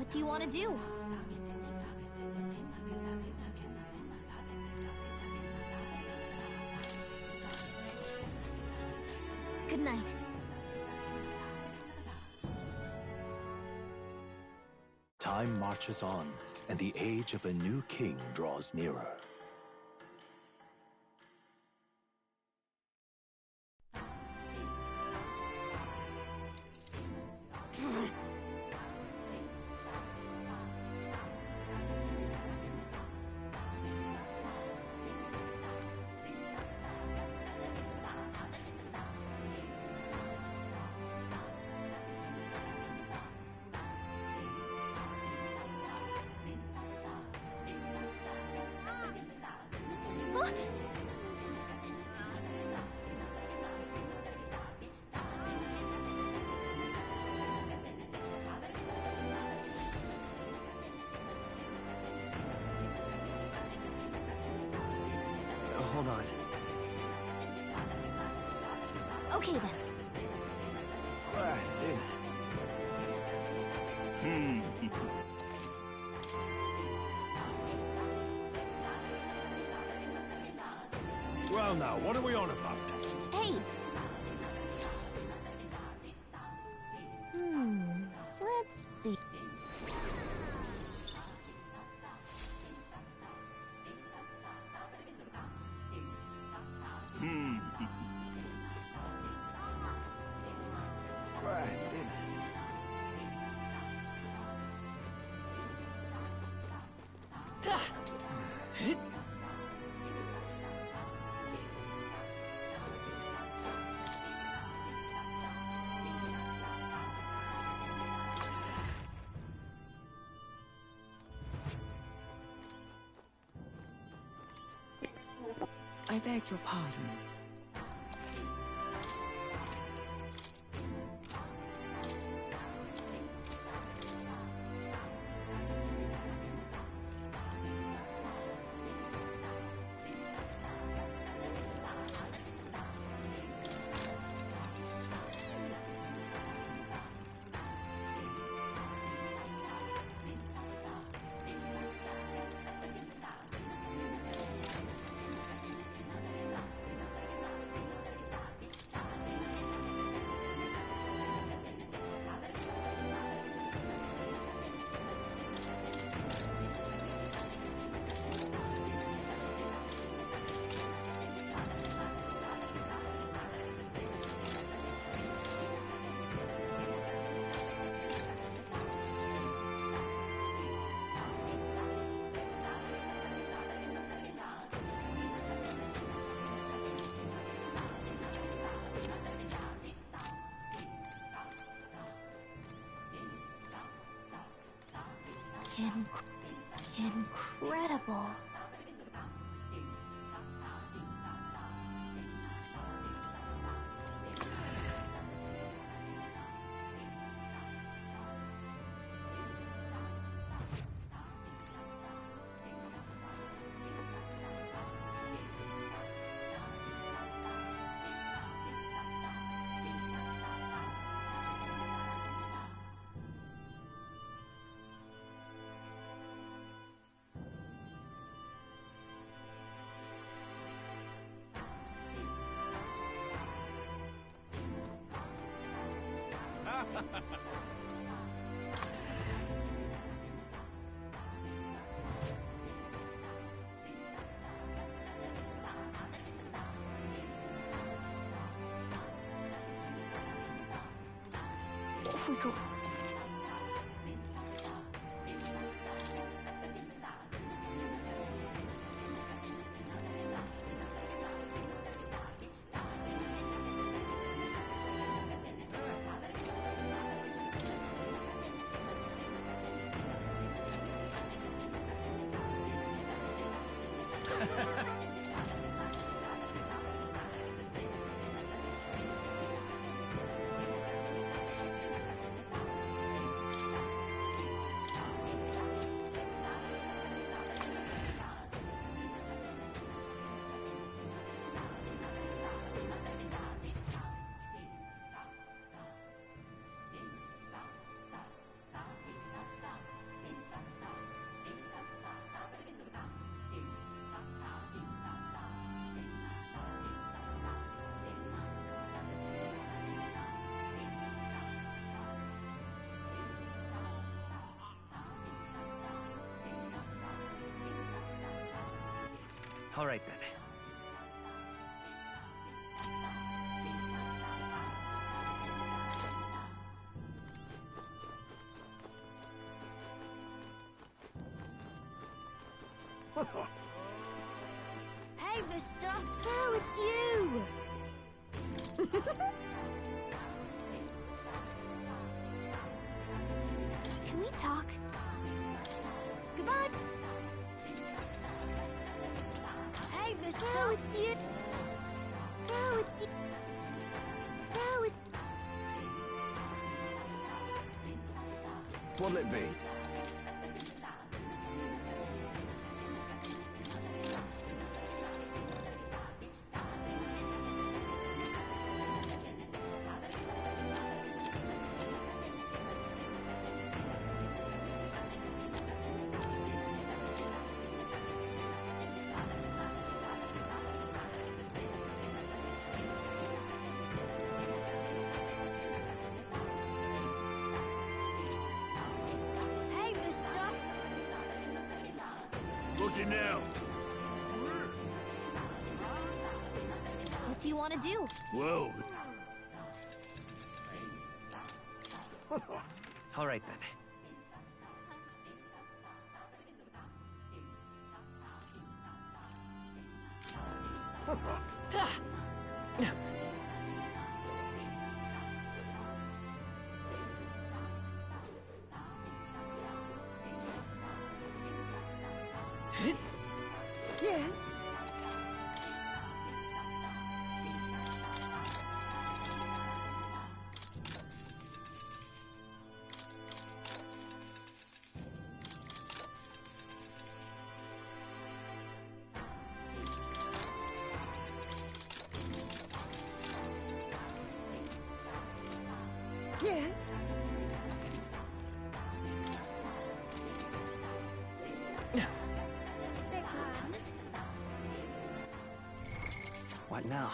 What do you want to do? Good night. Time marches on, and the age of a new king draws nearer. Hold on. Okay then. Right then. Well now, what are we on about? Hey! Let's see. Right then. I beg your pardon. Incredible. All right then. Hey, mister! Oh, it's you! Can we talk? Goodbye! Hey, mister! Oh, it's you! Oh, it's you! Oh, it's... What'll it be? Hey, mister! What's it now? What do you want to do? Whoa. All right then. Yes? Yes? What now?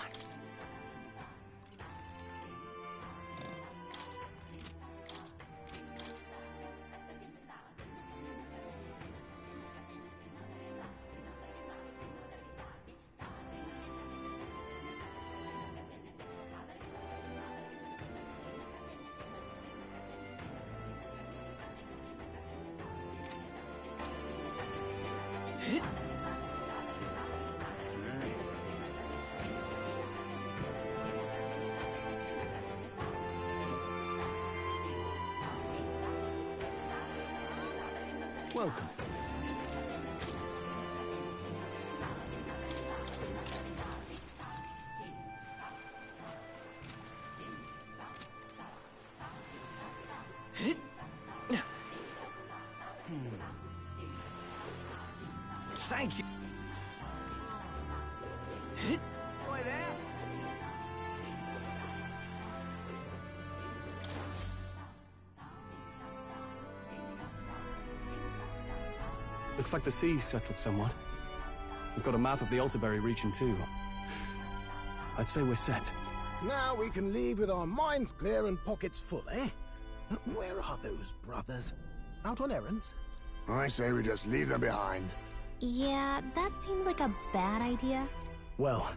Welcome. Thank you. Boy there. Looks like the sea's settled somewhat. We've got a map of the Altaberry region too. I'd say we're set. Now we can leave with our minds clear and pockets full, eh? Where are those brothers? Out on errands? I say we just leave them behind. Yeah, that seems like a bad idea. Well,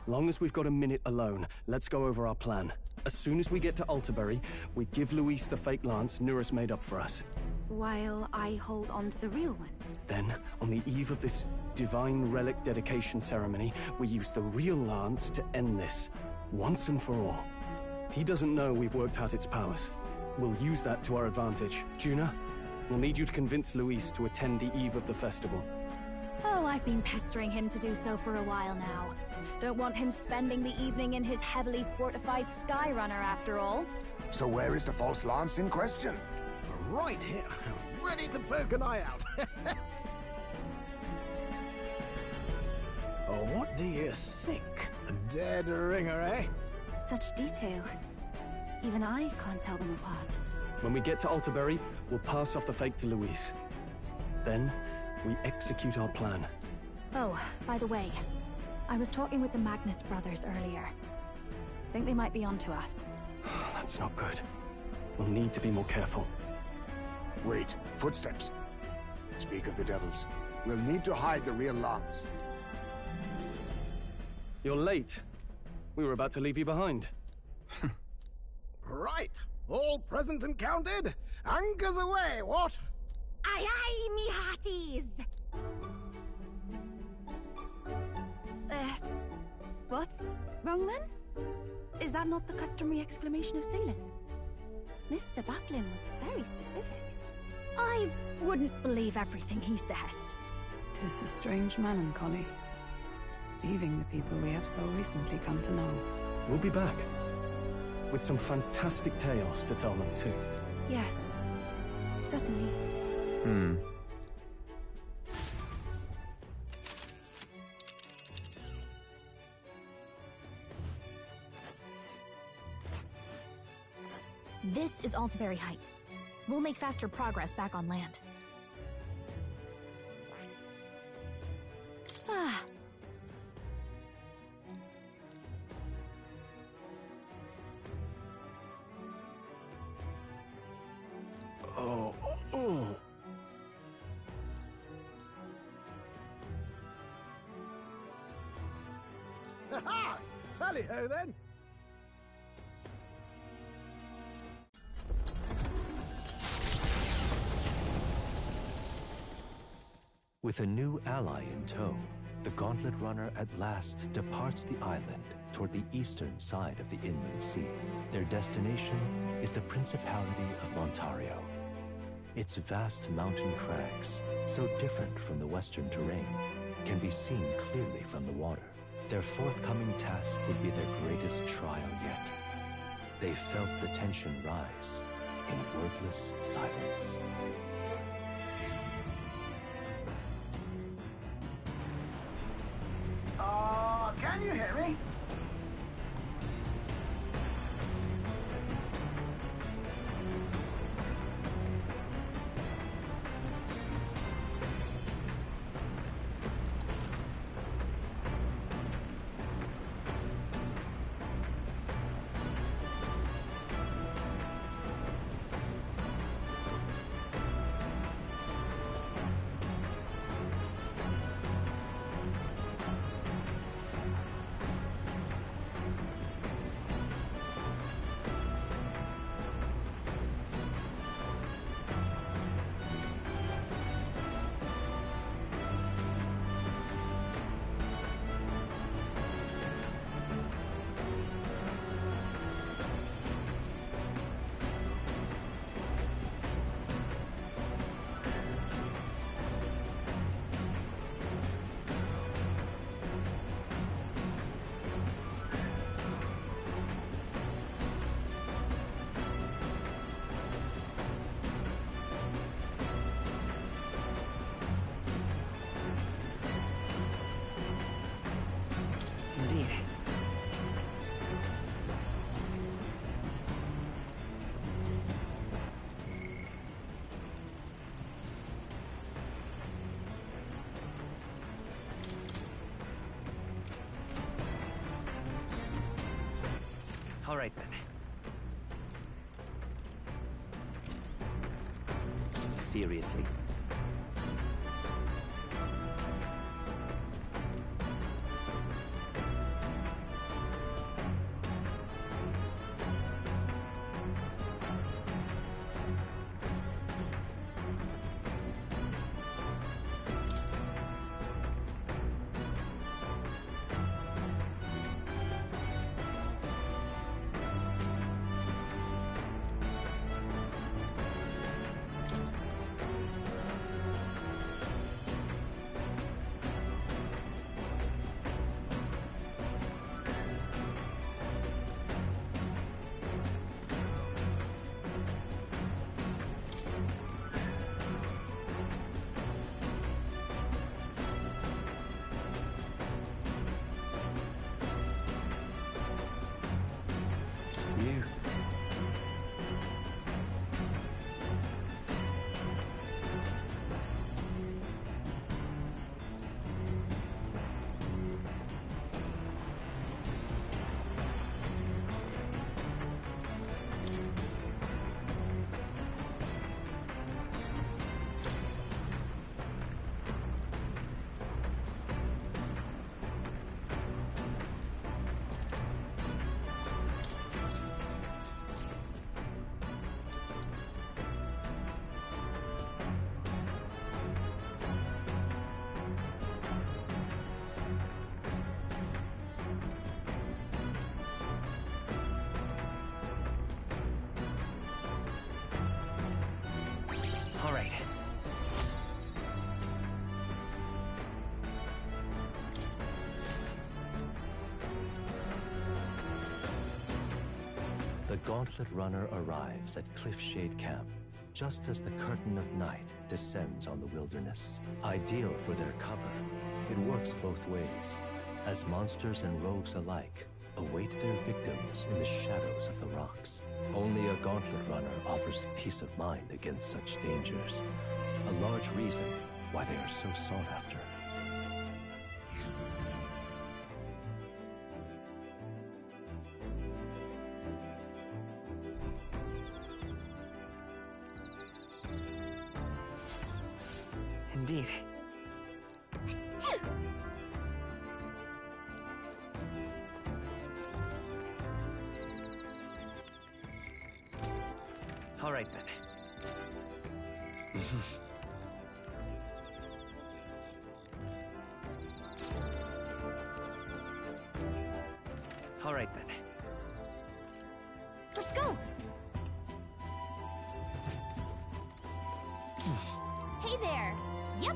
long as we've got a minute alone, let's go over our plan. As soon as we get to Altaberry, we give Luis the fake lance Nurus made up for us. While I hold on to the real one. Then, on the eve of this divine relic dedication ceremony, we use the real lance to end this, once and for all. He doesn't know we've worked out its powers. We'll use that to our advantage. Juna, we'll need you to convince Luis to attend the eve of the festival. Oh, I've been pestering him to do so for a while now. Don't want him spending the evening in his heavily fortified Skyrunner after all. So where is the false lance in question? Right here, ready to poke an eye out. Oh, what do you think? A dead ringer, eh? Such detail. Even I can't tell them apart. When we get to Altaberry, we'll pass off the fake to Luis. Then, we execute our plan. Oh, by the way, I was talking with the Magnus brothers earlier. Think they might be onto us. That's not good. We'll need to be more careful. Wait, footsteps. Speak of the devils. We'll need to hide the real lance. You're late. We were about to leave you behind. Right. All present and counted? Anchors away, what? Aye, aye, me hearties! What's wrong then? Is that not the customary exclamation of sailors? Mr. Buckland was very specific. I wouldn't believe everything he says. 'Tis a strange melancholy, leaving the people we have so recently come to know. We'll be back. With some fantastic tales to tell them too. Yes, certainly. This is Altaberry Heights. We'll make faster progress back on land. Ah. Oh. Ha-ha! Tally-ho, then. With a new ally in tow, the Gauntlet Runner at last departs the island toward the eastern side of the inland sea. Their destination is the Principality of Montario. Its vast mountain crags, so different from the western terrain, can be seen clearly from the water. Their forthcoming task would be their greatest trial yet. They felt the tension rise in wordless silence. Can you hear me? Indeed. All right then. Seriously? Gauntlet Runner arrives at Cliffshade Camp just as the curtain of night descends on the wilderness. Ideal for their cover, it works both ways, as monsters and rogues alike await their victims in the shadows of the rocks. Only a Gauntlet Runner offers peace of mind against such dangers, a large reason why they are so sought after. Indeed. All right, then. All right, then. Let's go! Hey there! Yep!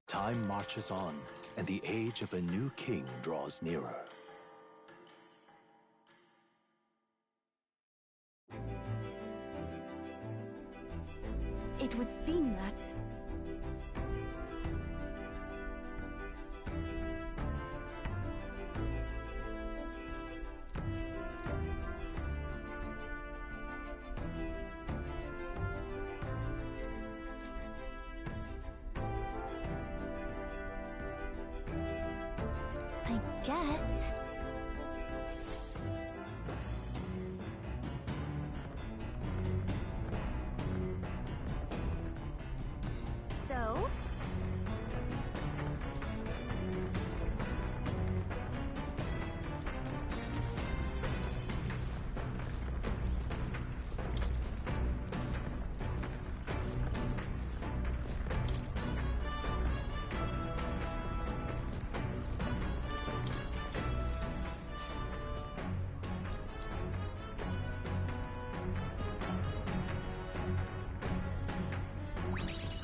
Time marches on, and the age of a new king draws nearer. It would seem that... I guess. So?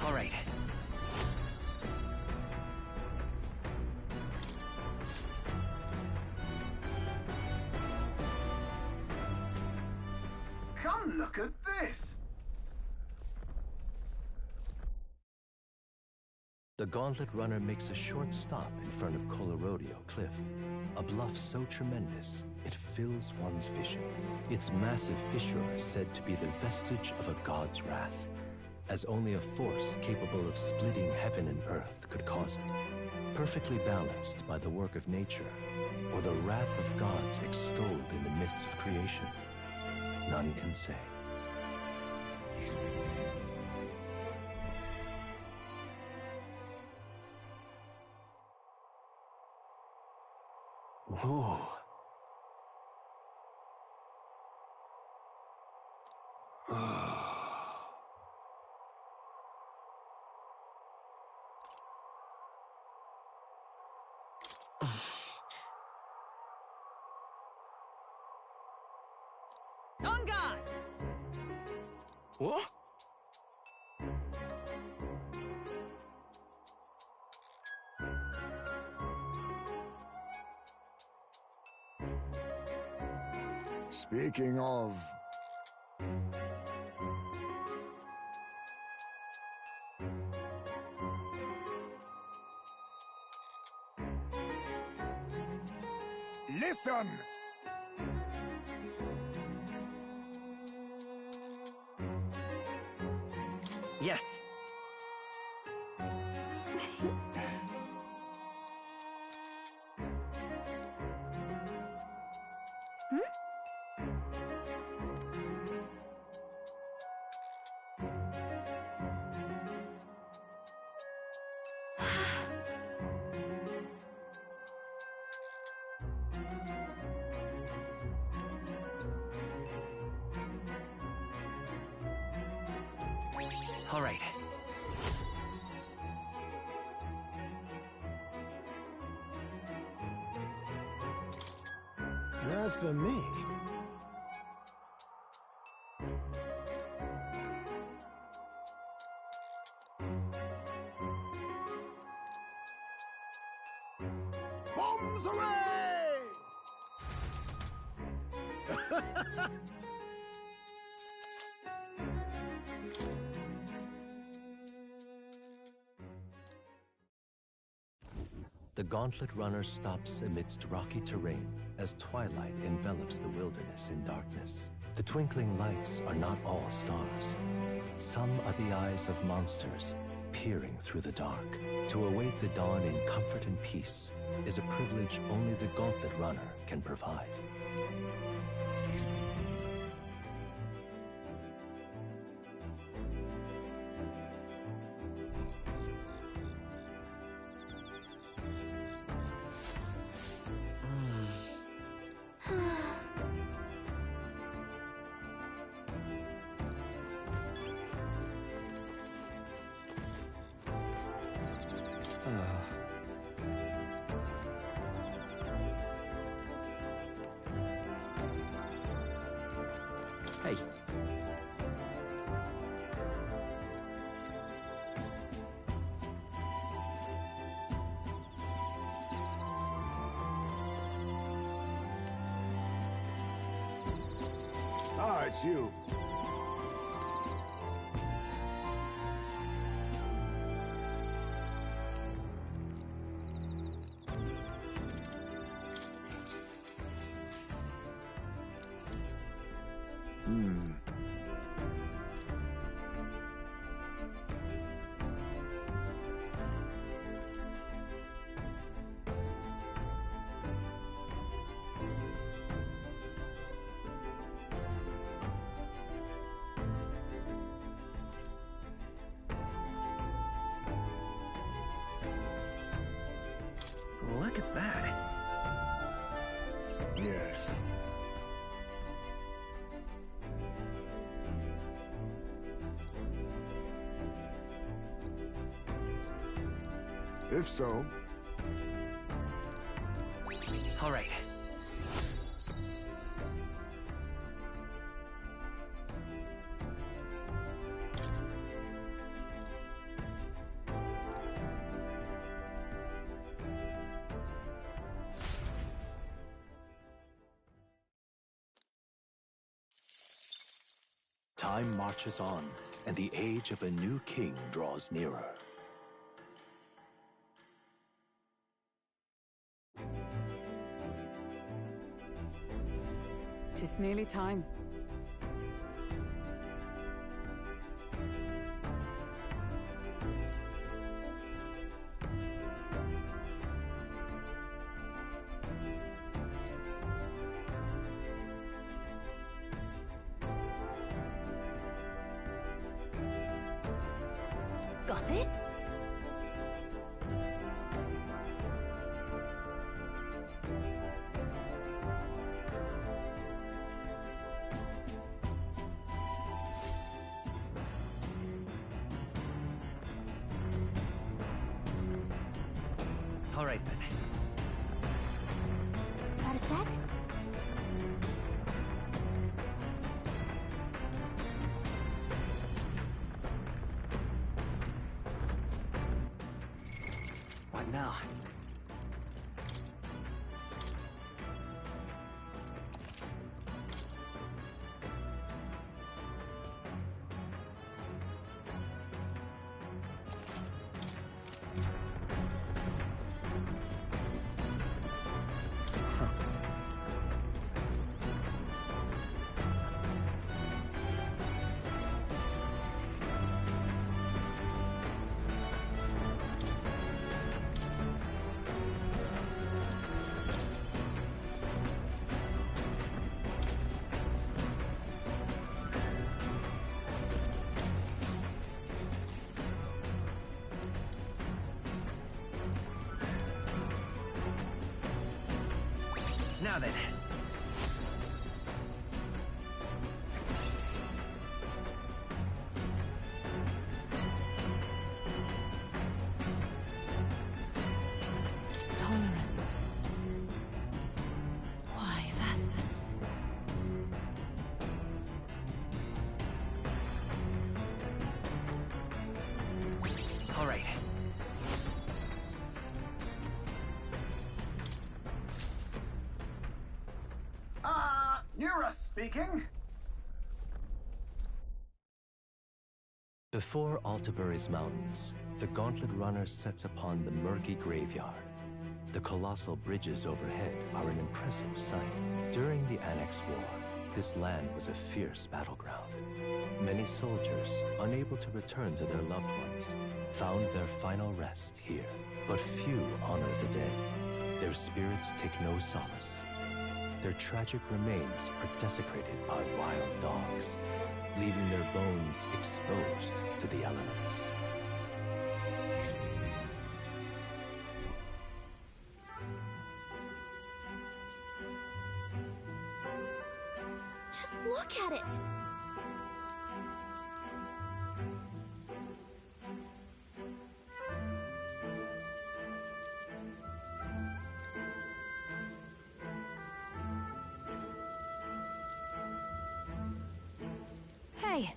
All right. Come look at this! The Gauntlet Runner makes a short stop in front of Colorodeo Cliff, a bluff so tremendous it fills one's vision. Its massive fissure is said to be the vestige of a god's wrath, as only a force capable of splitting heaven and earth could cause it. Perfectly balanced by the work of nature, or the wrath of gods extolled in the myths of creation, none can say. Whoa. On guard! What? Speaking of... Listen! Yes. All right. As for me... Bombs away! The Gauntlet Runner stops amidst rocky terrain as twilight envelops the wilderness in darkness. The twinkling lights are not all stars. Some are the eyes of monsters peering through the dark. To await the dawn in comfort and peace is a privilege only the Gauntlet Runner can provide. Hey. Ah, it's you. Look at that. Yes. If so... All right. Time marches on, and the age of a new king draws nearer. Tis nearly time. Got it? All right, then. Got a sec? What now? Now then. Speaking? Before Altabury's mountains, the Gauntlet Runner sets upon the murky graveyard. The colossal bridges overhead are an impressive sight. During the Annex War, this land was a fierce battleground. Many soldiers, unable to return to their loved ones, found their final rest here. But few honor the dead. Their spirits take no solace. Their tragic remains are desecrated by wild dogs, leaving their bones exposed to the elements. Just look at it! Hey!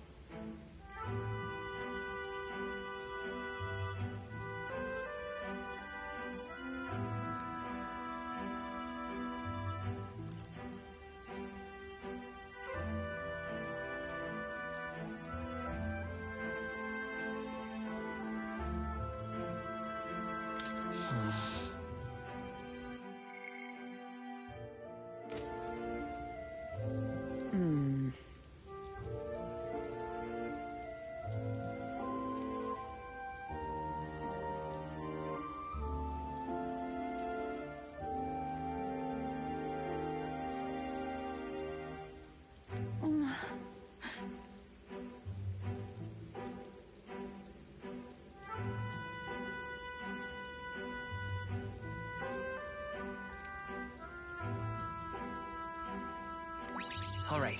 All right.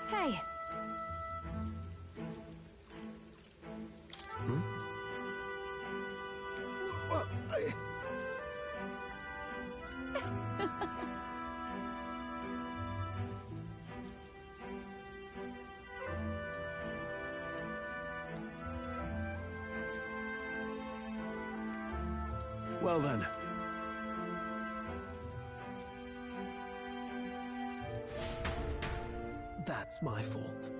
Hey! Well, Well then. That's my fault.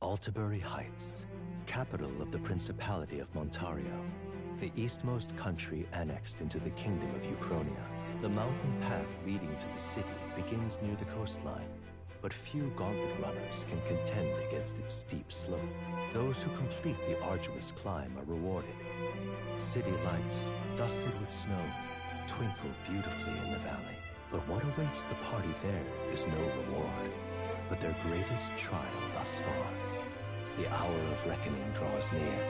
Altabury Heights, capital of the Principality of Montario, the eastmost country annexed into the Kingdom of Euchronia. The mountain path leading to the city begins near the coastline, but few Gauntlet runners can contend against its steep slope. Those who complete the arduous climb are rewarded. City lights, dusted with snow, twinkle beautifully in the valley. But what awaits the party there is no reward, but their greatest trial thus far. The hour of reckoning draws near,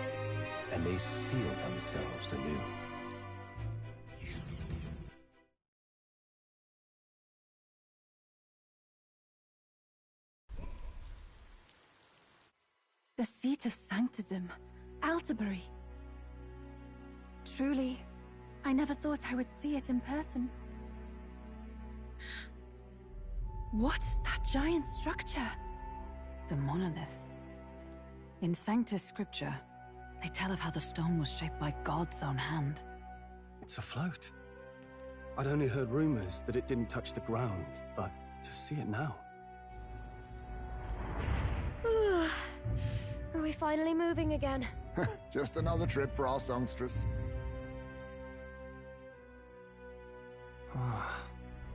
and they steel themselves anew. The seat of sanctism, Altabury. Truly, I never thought I would see it in person. What is that giant structure? The monolith. In Sanctus Scripture, they tell of how the stone was shaped by God's own hand. It's afloat. I'd only heard rumors that it didn't touch the ground, but to see it now. Are we finally moving again? Just another trip for our songstress.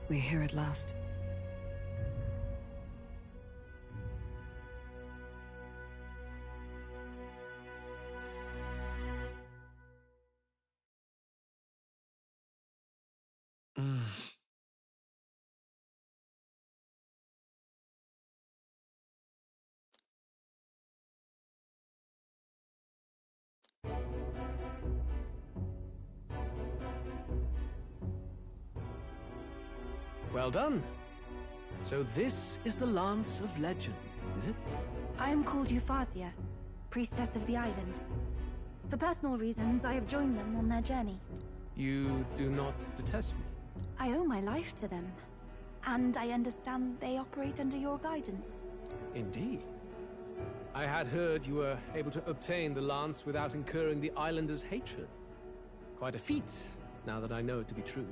We're here at last. Well done. So this is the Lance of Legend, is it? I am called Euphazia, priestess of the island. For personal reasons, I have joined them on their journey. You do not detest me? I owe my life to them, and I understand they operate under your guidance. Indeed. I had heard you were able to obtain the lance without incurring the islanders' hatred. Quite a feat, now that I know it to be true.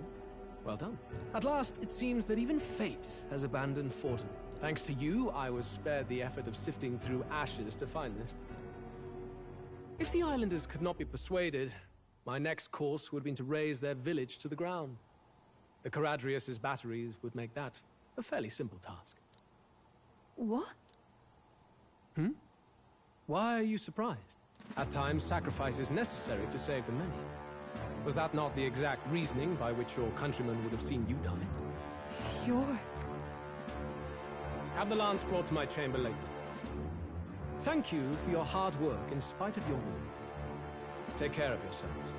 Well done. At last, it seems that even fate has abandoned Forden. Thanks to you, I was spared the effort of sifting through ashes to find this. If the islanders could not be persuaded, my next course would have been to raze their village to the ground. The Caradrius' batteries would make that a fairly simple task. What? Why are you surprised? At times, sacrifice is necessary to save the many. Was that not the exact reasoning by which your countrymen would have seen you die? You're... Have the lance brought to my chamber later. Thank you for your hard work in spite of your wound. Take care of yourselves.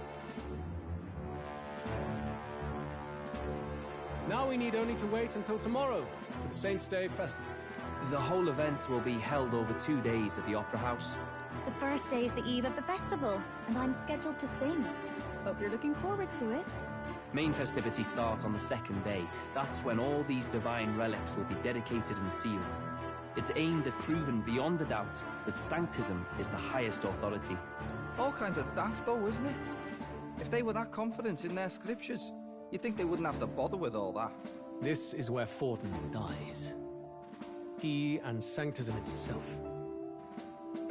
Now we need only to wait until tomorrow for the Saints' Day festival. The whole event will be held over 2 days at the Opera House. The first day is the eve of the festival, and I'm scheduled to sing. Hope you're looking forward to it. Main festivities start on the second day. That's when all these divine relics will be dedicated and sealed. It's aimed at proving beyond a doubt that Sanctism is the highest authority. All kind of daft though, isn't it? If they were that confident in their scriptures, you'd think they wouldn't have to bother with all that. This is where Forden dies. He and Sanctism itself.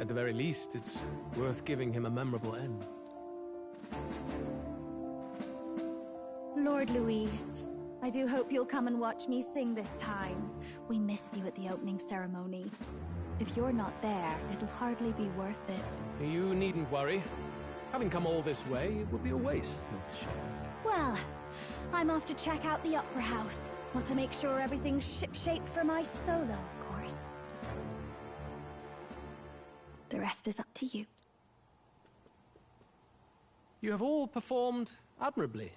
At the very least, it's worth giving him a memorable end. Lord Louise, I do hope you'll come and watch me sing this time. We missed you at the opening ceremony. If you're not there, it'll hardly be worth it. You needn't worry. Having come all this way, it would be a waste not to share. Well, I'm off to check out the Opera House. Want to make sure everything's shipshape for my solo, of course. The rest is up to you. You have all performed admirably.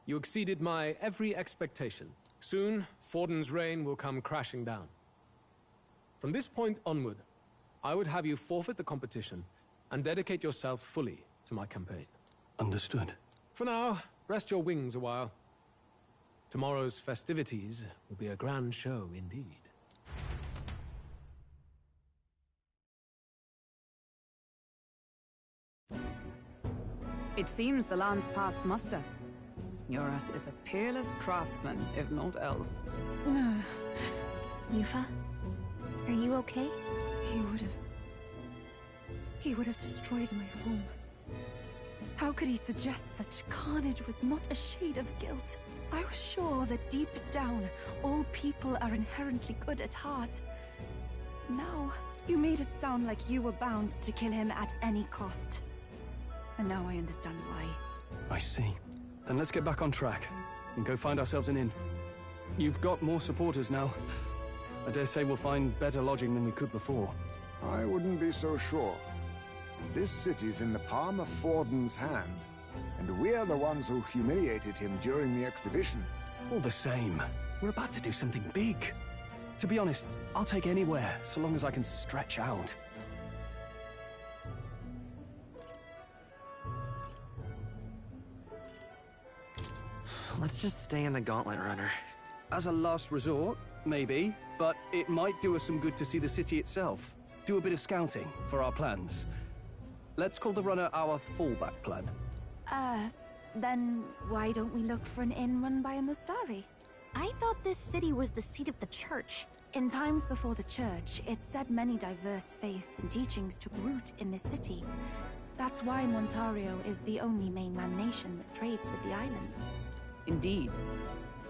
You exceeded my every expectation. Soon, Forden's reign will come crashing down. From this point onward, I would have you forfeit the competition and dedicate yourself fully to my campaign. Understood. For now, rest your wings a while. Tomorrow's festivities will be a grand show indeed. It seems the lance passed muster. Eurus is a peerless craftsman, if not else. Eupha, are you okay? He would have destroyed my home. How could he suggest such carnage with not a shade of guilt? I was sure that deep down, all people are inherently good at heart. Now, you made it sound like you were bound to kill him at any cost. And now I understand why. I see. Then let's get back on track and go find ourselves an inn. You've got more supporters now. I dare say we'll find better lodging than we could before. I wouldn't be so sure. This city's in the palm of Forden's hand, and we're the ones who humiliated him during the exhibition. All the same, we're about to do something big. To be honest, I'll take anywhere, so long as I can stretch out. Let's just stay in the Gauntlet Runner. As a last resort, maybe, but it might do us some good to see the city itself. Do a bit of scouting for our plans. Let's call the runner our fallback plan. Then why don't we look for an inn run by a Mustari? I thought this city was the seat of the church. In times before the church, it said many diverse faiths and teachings took root in this city. That's why Montario is the only mainland nation that trades with the islands. Indeed.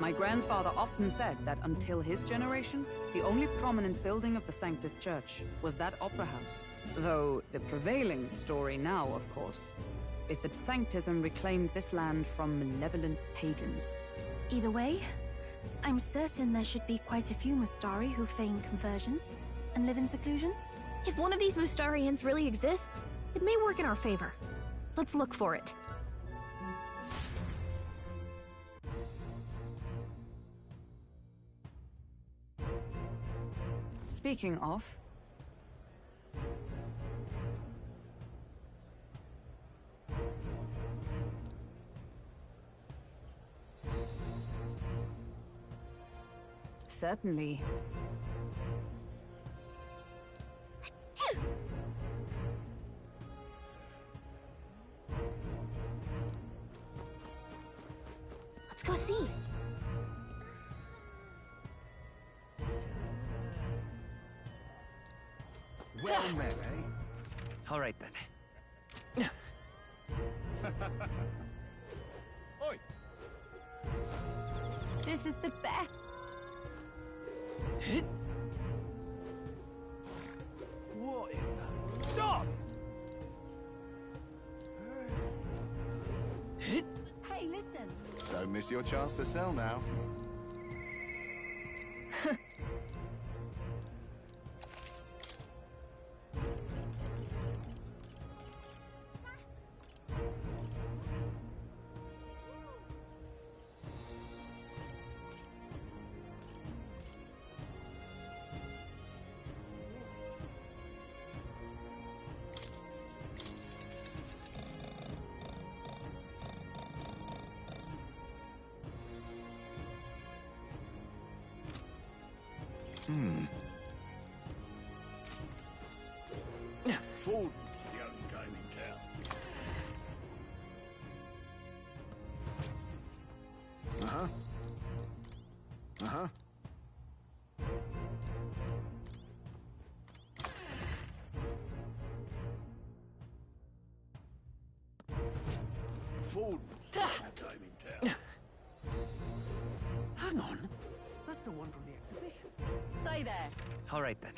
My grandfather often said that until his generation, the only prominent building of the Sanctus Church was that opera house. Though the prevailing story now, of course, is that Sanctism reclaimed this land from malevolent pagans. Either way, I'm certain there should be quite a few Mustari who feign conversion and live in seclusion. If one of these Mustarians really exists, it may work in our favor. Let's look for it. Speaking of... certainly. Let's go see. Well met, eh? All right then. Oi! This is the best. What in the... Stop! Hey, listen. Don't miss your chance to sell now. Ford's the only game in town. Uh-huh. Uh-huh. Ford's the only game in town. Hang on. That's the one from the exhibition. Say there. All right then.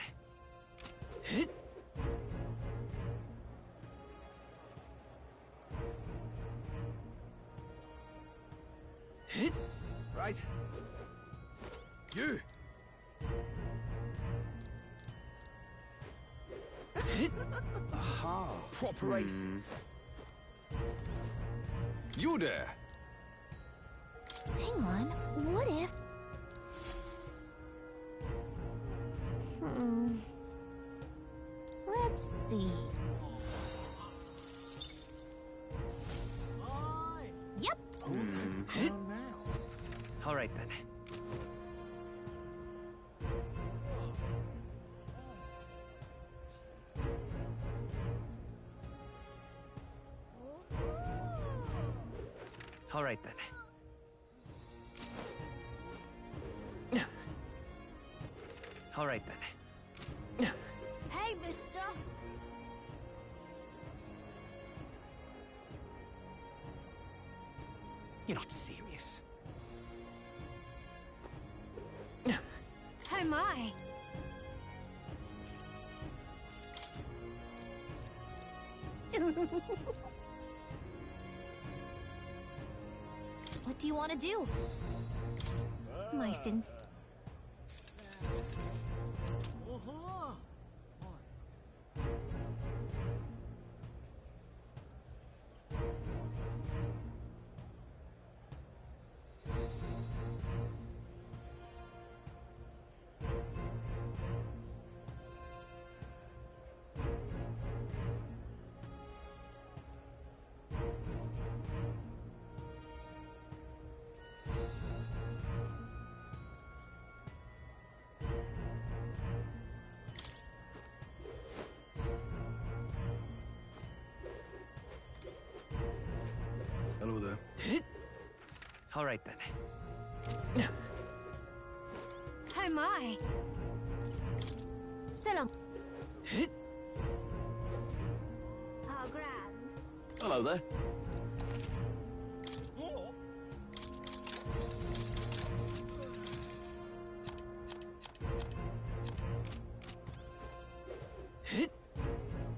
Right. You! Aha! Proper aces. You there! Hang on. What if... Let's see. Yep. All right then. All right then. All right then. Hey, mister. You're not serious. Oh my. What do you want to do? My sins. Hello there. All right then. Oh my. Salam. How grand. Hello there.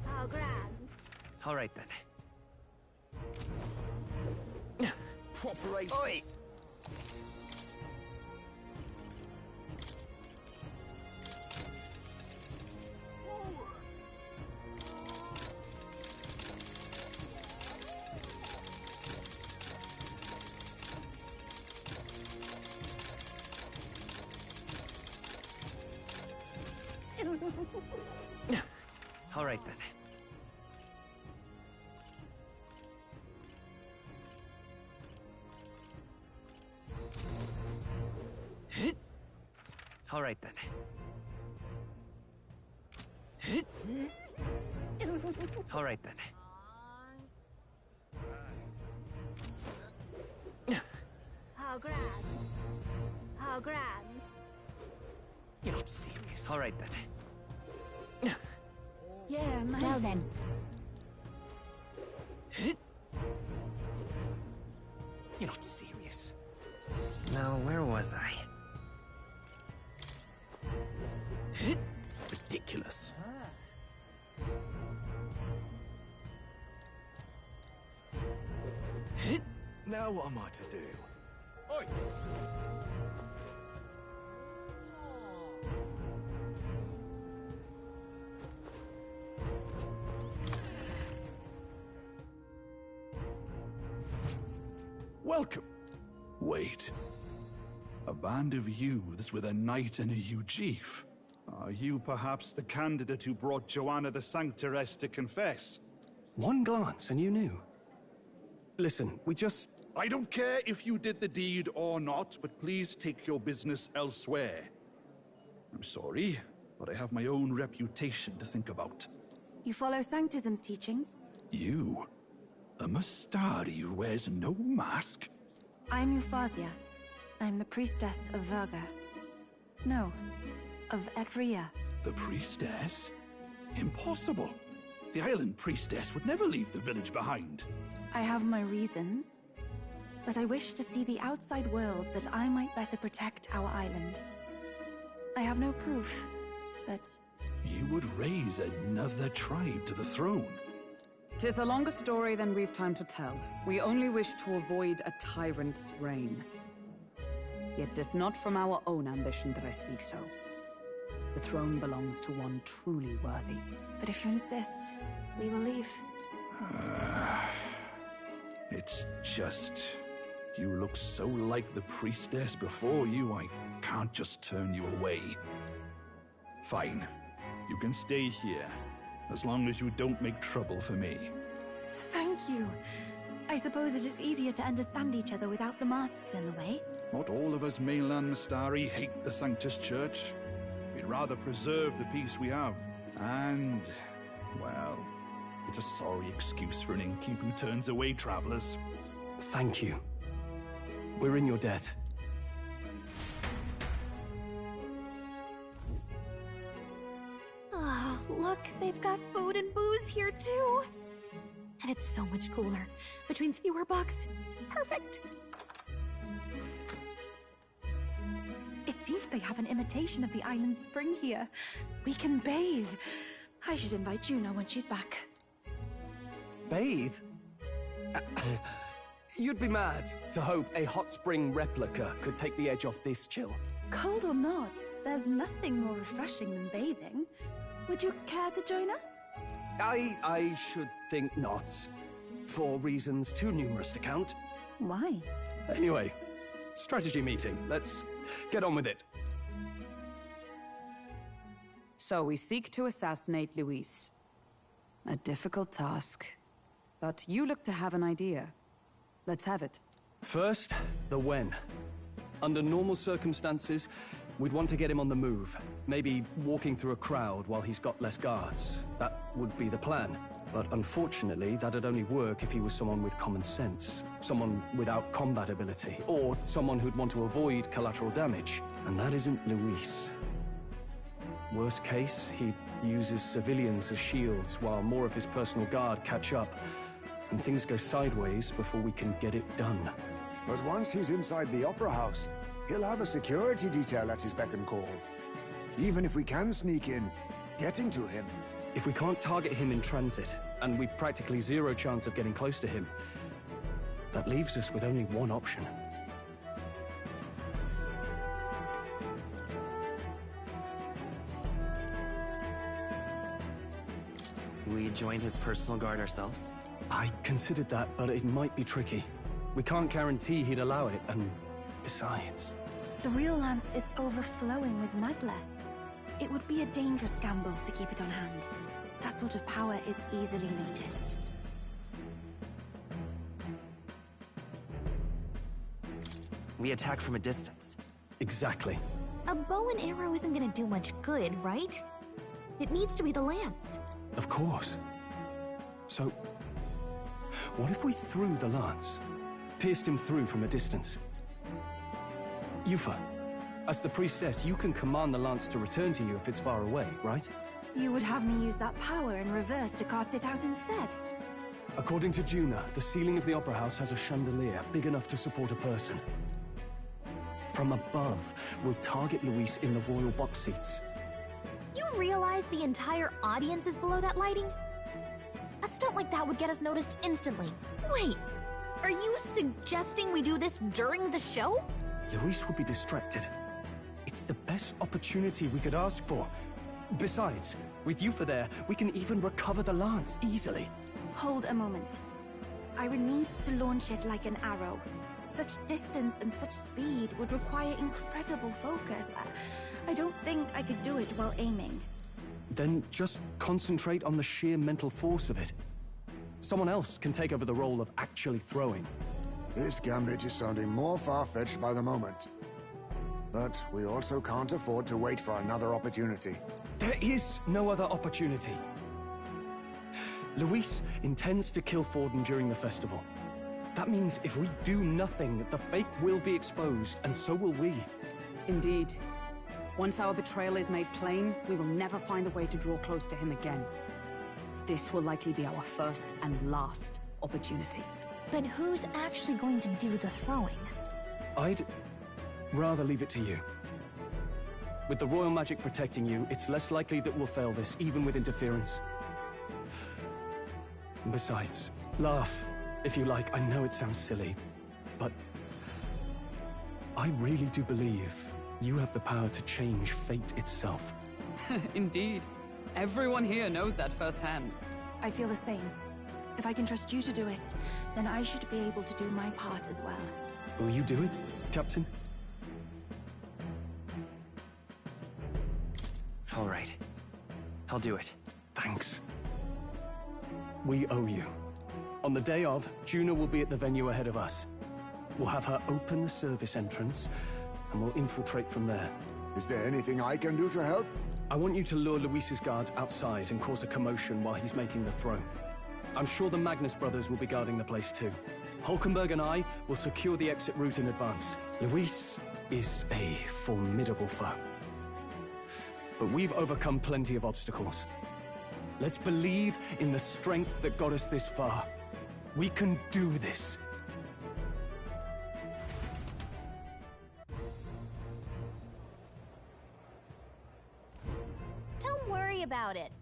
How grand. All right then. Proper aces. Oi! All right then. All right then. All right then. How grand. How grand. You're not serious. All right then. Yeah, man. Well then. You're not serious. Now, where was I? Ridiculous. Now what am I to do? Oi! Welcome. Wait. A band of youths with a knight and a Eugiph. Are you perhaps the candidate who brought Joanna the Sanctoress to confess? One glance and you knew. Listen, we just... I don't care if you did the deed or not, but please take your business elsewhere. I'm sorry, but I have my own reputation to think about. You follow Sanctism's teachings? You? A Mustari who wears no mask? I'm Euphazia. I'm the priestess of Verga. No, of Edria. The priestess? Impossible. The island priestess would never leave the village behind. I have my reasons, but I wish to see the outside world that I might better protect our island. I have no proof, but... You would raise another tribe to the throne. 'Tis a longer story than we've time to tell. We only wish to avoid a tyrant's reign. Yet 'tis not from our own ambition that I speak so. The throne belongs to one truly worthy. But if you insist, we will leave. It's just... You look so like the priestess before you, I can't just turn you away. Fine. You can stay here, as long as you don't make trouble for me. Thank you. I suppose it is easier to understand each other without the masks in the way. Not all of us mainland Mustari hate the Sanctus Church. We'd rather preserve the peace we have. And, well, it's a sorry excuse for an innkeep who turns away travelers. Thank you. We're in your debt. Oh, look, they've got food and booze here too. And it's so much cooler. Which means fewer bugs. Perfect. It seems they have an imitation of the island spring here. We can bathe. I should invite Juno when she's back. Bathe? You'd be mad to hope a hot spring replica could take the edge off this chill. Cold or not, there's nothing more refreshing than bathing. Would you care to join us? I should think not. For reasons too numerous to count. Why? Anyway, strategy meeting. Let's get on with it. So we seek to assassinate Luis. A difficult task. But you look to have an idea. Let's have it. First, the when. Under normal circumstances, we'd want to get him on the move. Maybe walking through a crowd while he's got less guards. That would be the plan. But unfortunately, that'd only work if he was someone with common sense. Someone without combat ability. Or someone who'd want to avoid collateral damage. And that isn't Luis. Worst case, he uses civilians as shields while more of his personal guard catch up. And things go sideways before we can get it done. But once he's inside the Opera House, he'll have a security detail at his beck and call. Even if we can sneak in, getting to him... If we can't target him in transit, and we've practically zero chance of getting close to him, that leaves us with only one option. We join his personal guard ourselves? I considered that, but it might be tricky. We can't guarantee he'd allow it, and besides... The real lance is overflowing with Magla. It would be a dangerous gamble to keep it on hand. That sort of power is easily noticed. We attack from a distance. Exactly. A bow and arrow isn't gonna do much good, right? It needs to be the lance. Of course. So, what if we threw the lance? Pierced him through from a distance? Eupha, as the priestess, you can command the lance to return to you if it's far away, right? You would have me use that power in reverse to cast it out instead? According to Juna, the ceiling of the Opera House has a chandelier big enough to support a person. From above, we'll target Luis in the royal box seats. You realize the entire audience is below that lighting? A stunt like that would get us noticed instantly. Wait, are you suggesting we do this during the show? Luis would be distracted. It's the best opportunity we could ask for. Besides, with Eupha there, we can even recover the lance easily. Hold a moment. I would need to launch it like an arrow. Such distance and such speed would require incredible focus. I don't think I could do it while aiming. Then just concentrate on the sheer mental force of it. Someone else can take over the role of actually throwing. This gambit is sounding more far-fetched by the moment. But we also can't afford to wait for another opportunity. There is no other opportunity. Luis intends to kill Forden during the festival. That means if we do nothing, the fake will be exposed, and so will we. Indeed. Once our betrayal is made plain, we will never find a way to draw close to him again. This will likely be our first and last opportunity. But who's actually going to do the throwing? I'd rather leave it to you. With the royal magic protecting you, it's less likely that we'll fail this, even with interference. And besides, laugh, if you like. I know it sounds silly, but I really do believe you have the power to change fate itself. Indeed. Everyone here knows that firsthand. I feel the same. If I can trust you to do it, then I should be able to do my part as well. Will you do it, Captain? All right. I'll do it. Thanks. We owe you. On the day of, Juna will be at the venue ahead of us. We'll have her open the service entrance, and we'll infiltrate from there. Is there anything I can do to help? I want you to lure Luis's guards outside and cause a commotion while he's making the throw. I'm sure the Magnus brothers will be guarding the place too. Hulkenberg and I will secure the exit route in advance. Luis is a formidable foe. But we've overcome plenty of obstacles. Let's believe in the strength that got us this far. We can do this. Don't worry about it.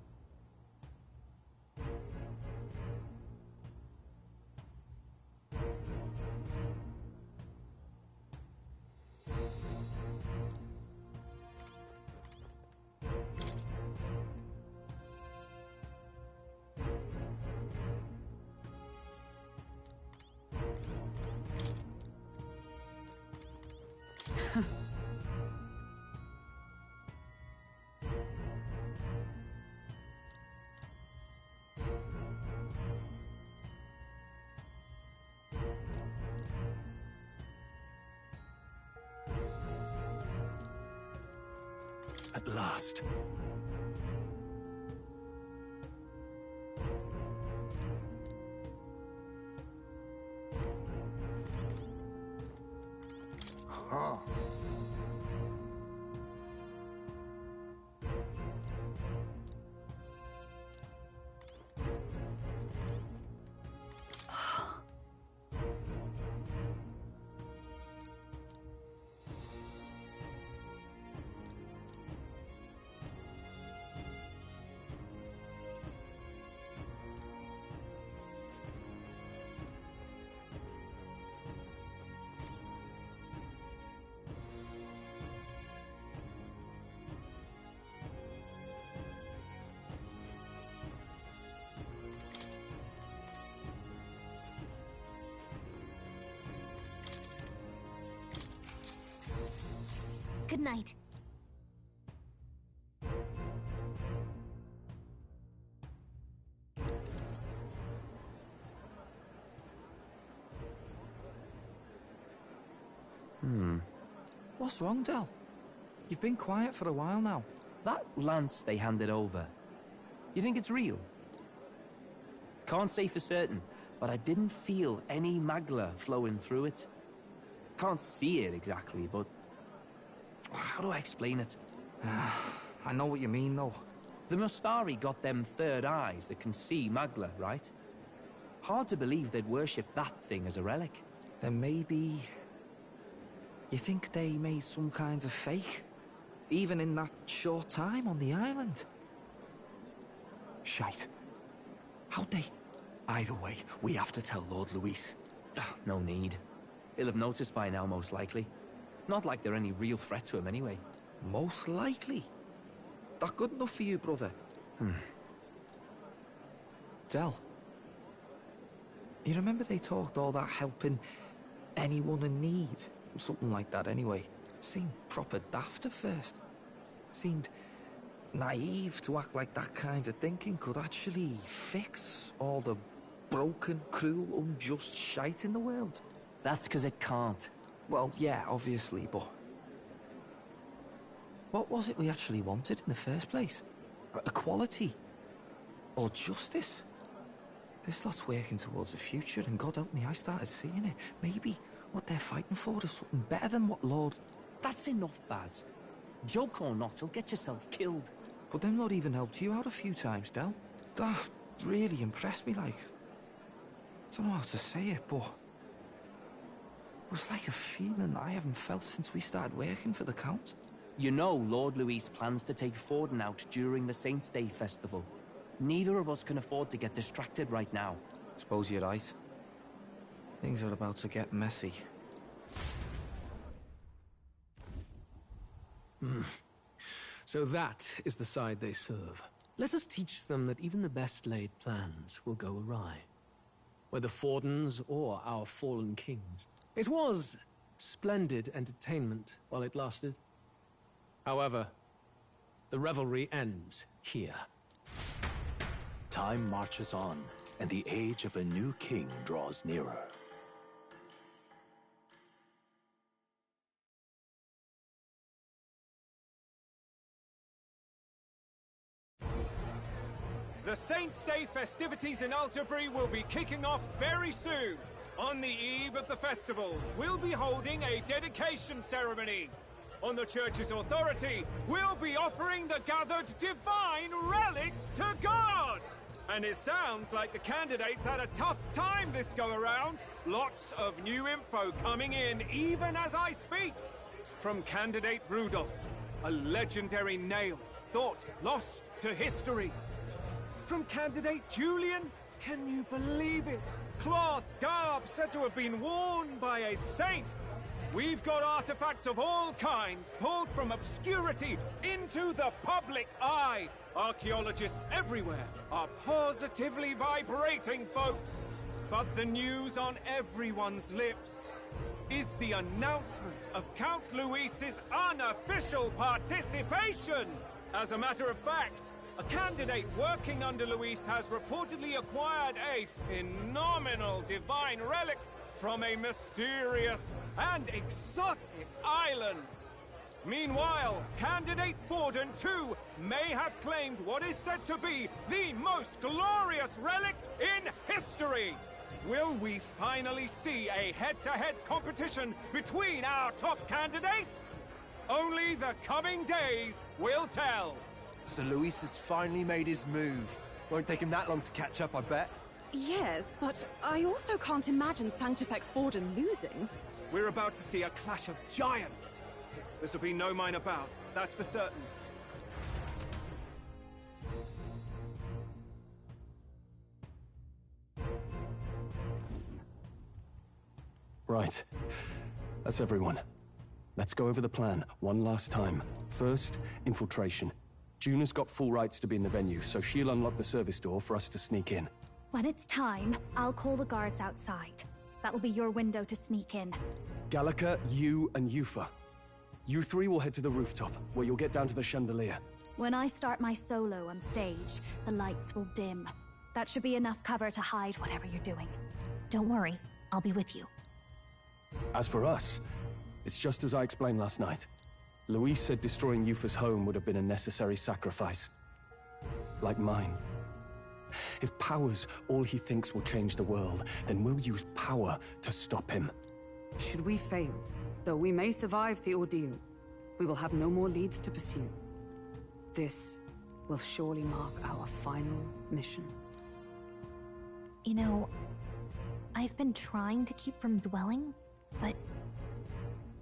At last. Huh. Good night. What's wrong, Del? You've been quiet for a while now. That lance they handed over, you think it's real? Can't say for certain, but I didn't feel any magla flowing through it. Can't see it exactly, but how do I explain it? I know what you mean, though. The Mustari got them third eyes that can see magla, right? Hard to believe they'd worship that thing as a relic. Then maybe... You think they made some kind of fake? Even in that short time on the island? Shite. How'd they? Either way, we have to tell Lord Luis. No need. He'll have noticed by now, most likely. Not like they're any real threat to him anyway. Most likely? That good enough for you, brother? Del. You remember they talked all that helping anyone in need? Something like that anyway. Seemed proper daft at first. Seemed naive to act like that kind of thinking could actually fix all the broken, cruel, unjust shite in the world. That's because it can't. Well, yeah, obviously, but... What was it we actually wanted in the first place? Equality? Or justice? This lot's working towards a future, and God help me, I started seeing it. Maybe what they're fighting for is something better than what Lord... That's enough, Baz. Joke or not, you'll get yourself killed. But them not even helped you out a few times, Del. That really impressed me, like... I don't know how to say it, but... It was like a feeling I haven't felt since we started working for the Count. You know Lord Luis plans to take Forden out during the Saints' Day festival. Neither of us can afford to get distracted right now. Suppose you're right. Things are about to get messy. So that is the side they serve. Let us teach them that even the best laid plans will go awry. Whether Fordens or our fallen kings. It was splendid entertainment while it lasted. However, the revelry ends here. Time marches on, and the age of a new king draws nearer. The Saints' Day festivities in Alderbury will be kicking off very soon. On the eve of the festival, we'll be holding a dedication ceremony. On the church's authority, we'll be offering the gathered divine relics to God! And it sounds like the candidates had a tough time this go-around. Lots of new info coming in even as I speak. From candidate Rudolph, a legendary nail, thought lost to history. From candidate Julian, can you believe it? Cloth garb said to have been worn by a saint. We've got artifacts of all kinds pulled from obscurity into the public eye. Archaeologists everywhere are positively vibrating, folks. But the news on everyone's lips is the announcement of Count Luis's unofficial participation. As a matter of fact, a candidate working under Luis has reportedly acquired a phenomenal divine relic from a mysterious and exotic island. Meanwhile, candidate Forden, too, may have claimed what is said to be the most glorious relic in history. Will we finally see a head-to-head competition between our top candidates? Only the coming days will tell. So Luis has finally made his move. Won't take him that long to catch up, I bet. Yes, but I also can't imagine Sanctifex Forden losing. We're about to see a clash of giants. This'll be no mine about, that's for certain. Right. That's everyone. Let's go over the plan one last time. First, infiltration. Juna's got full rights to be in the venue, so she'll unlock the service door for us to sneak in. When it's time, I'll call the guards outside. That'll be your window to sneak in. Gallica, you, and Eupha. You three will head to the rooftop, where you'll get down to the chandelier. When I start my solo on stage, the lights will dim. That should be enough cover to hide whatever you're doing. Don't worry, I'll be with you. As for us, it's just as I explained last night. Louise said destroying Eupha's home would have been a necessary sacrifice. Like mine. If power's all he thinks will change the world, then we'll use power to stop him. Should we fail, though we may survive the ordeal, we will have no more leads to pursue. This will surely mark our final mission. You know, I've been trying to keep from dwelling, but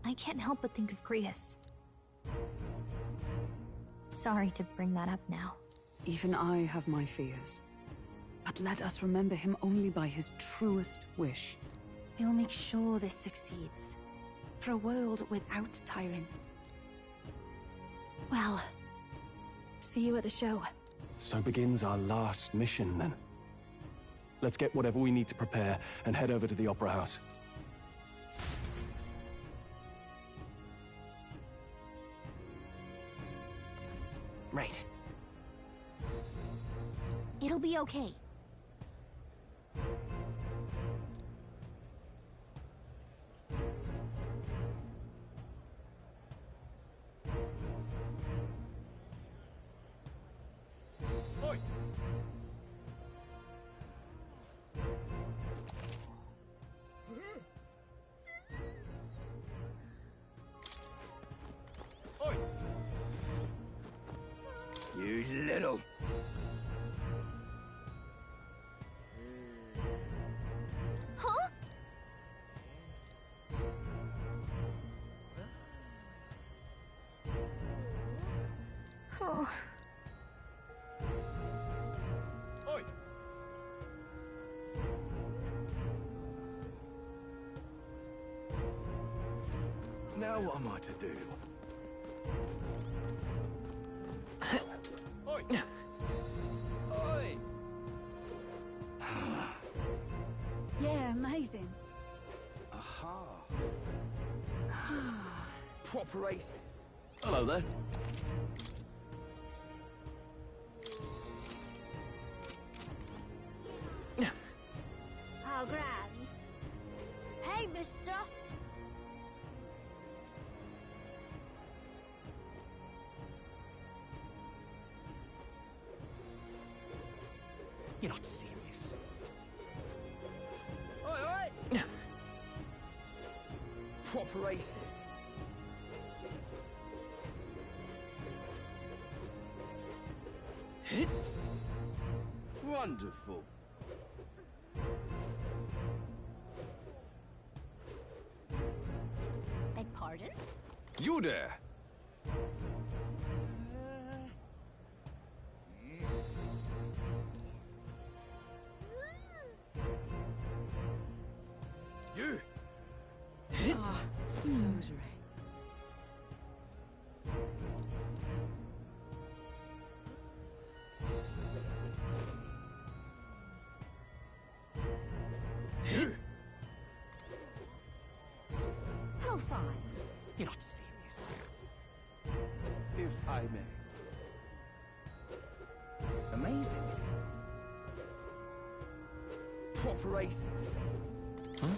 I can't help but think of Grius. Sorry to bring that up now. Even I have my fears. But let us remember him only by his truest wish. We'll make sure this succeeds. For a world without tyrants. Well, see you at the show. So begins our last mission, then. Let's get whatever we need to prepare and head over to the Opera House. Right. It'll be okay. Oi! Oi! You little... Huh? Oh. Oi! Now what am I to do? Oi! Oi! Yeah, amazing. Aha! Proper aces. Hello there. How grand. Hey, mister. You're not serious. Oi, oi! Proper aces. Wonderful. Beg pardon? You there! You! Ah, rosary. You! How fine. You're not serious. If I may. Amazing. Proper aces. Huh?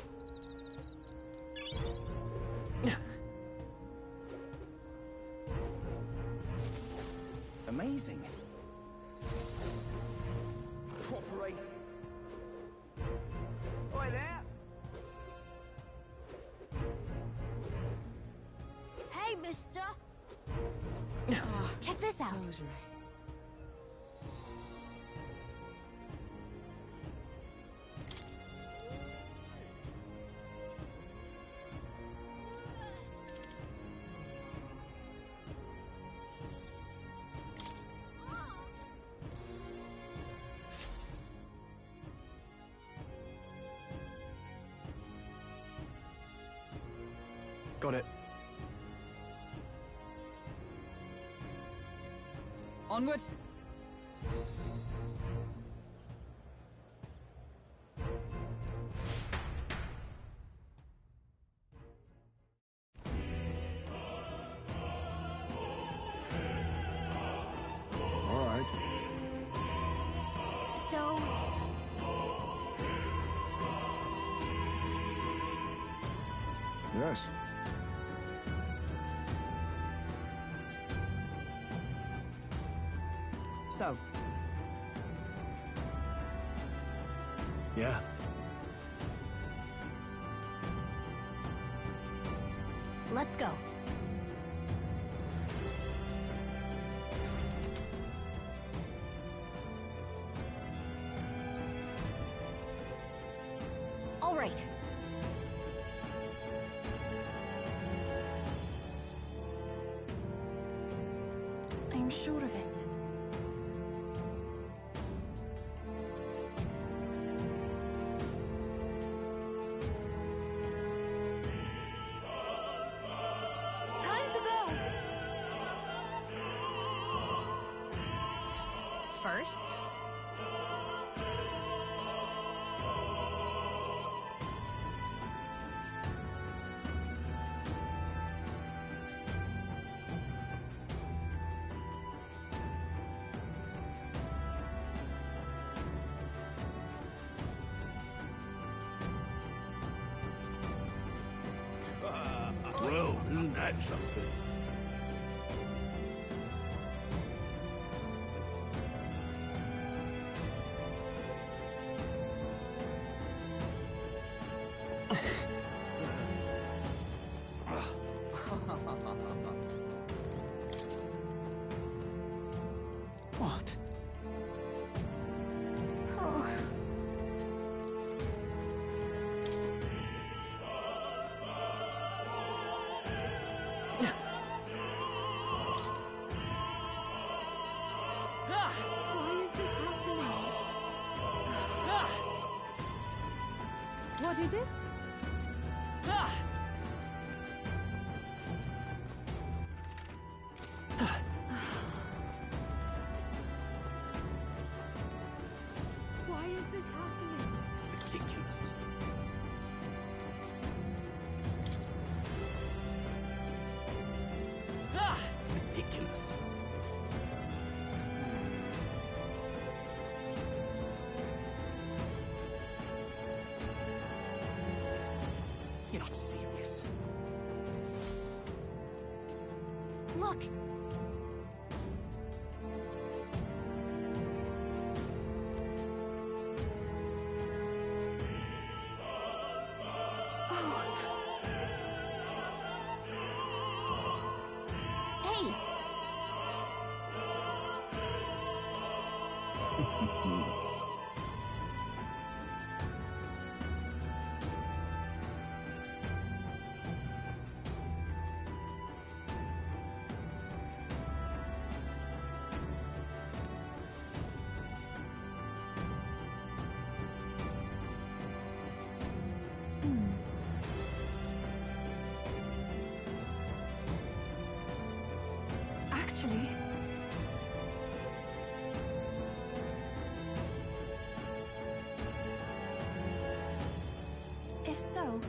Amazing. Proper aces. Oi there! Hey, mister. Check this out. Rosary. Got it. Onward! All right. So... Yes. So? Yeah. Let's go. All right. I'm sure of it. Time to go! First, Well, isn't that something? What? oh, Why is this happening? What is it? Why is this happening? Ridiculous. Ridiculous. You're not serious. look. Hey. Actually... If so...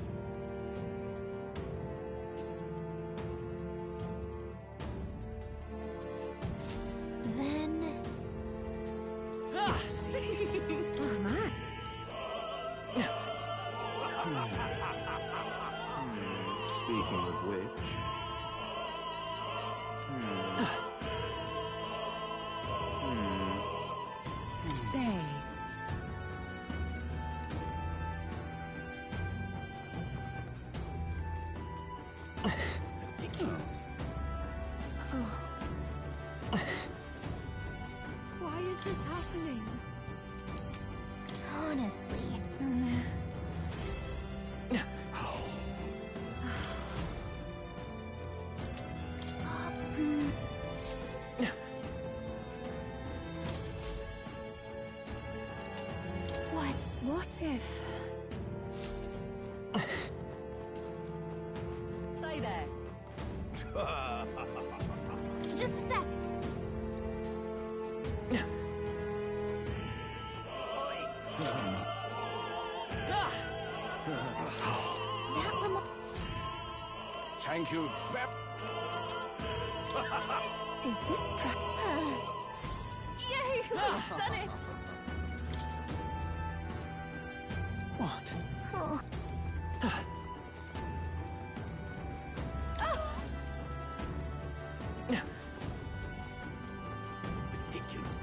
Then... Oh, man. Speaking of which... Say. Ridiculous. Why is this happening? Honestly. What if... Say there. Just a sec. That reminds... Thank you very... Is this Yay! We've done it! What? Oh. Ridiculous.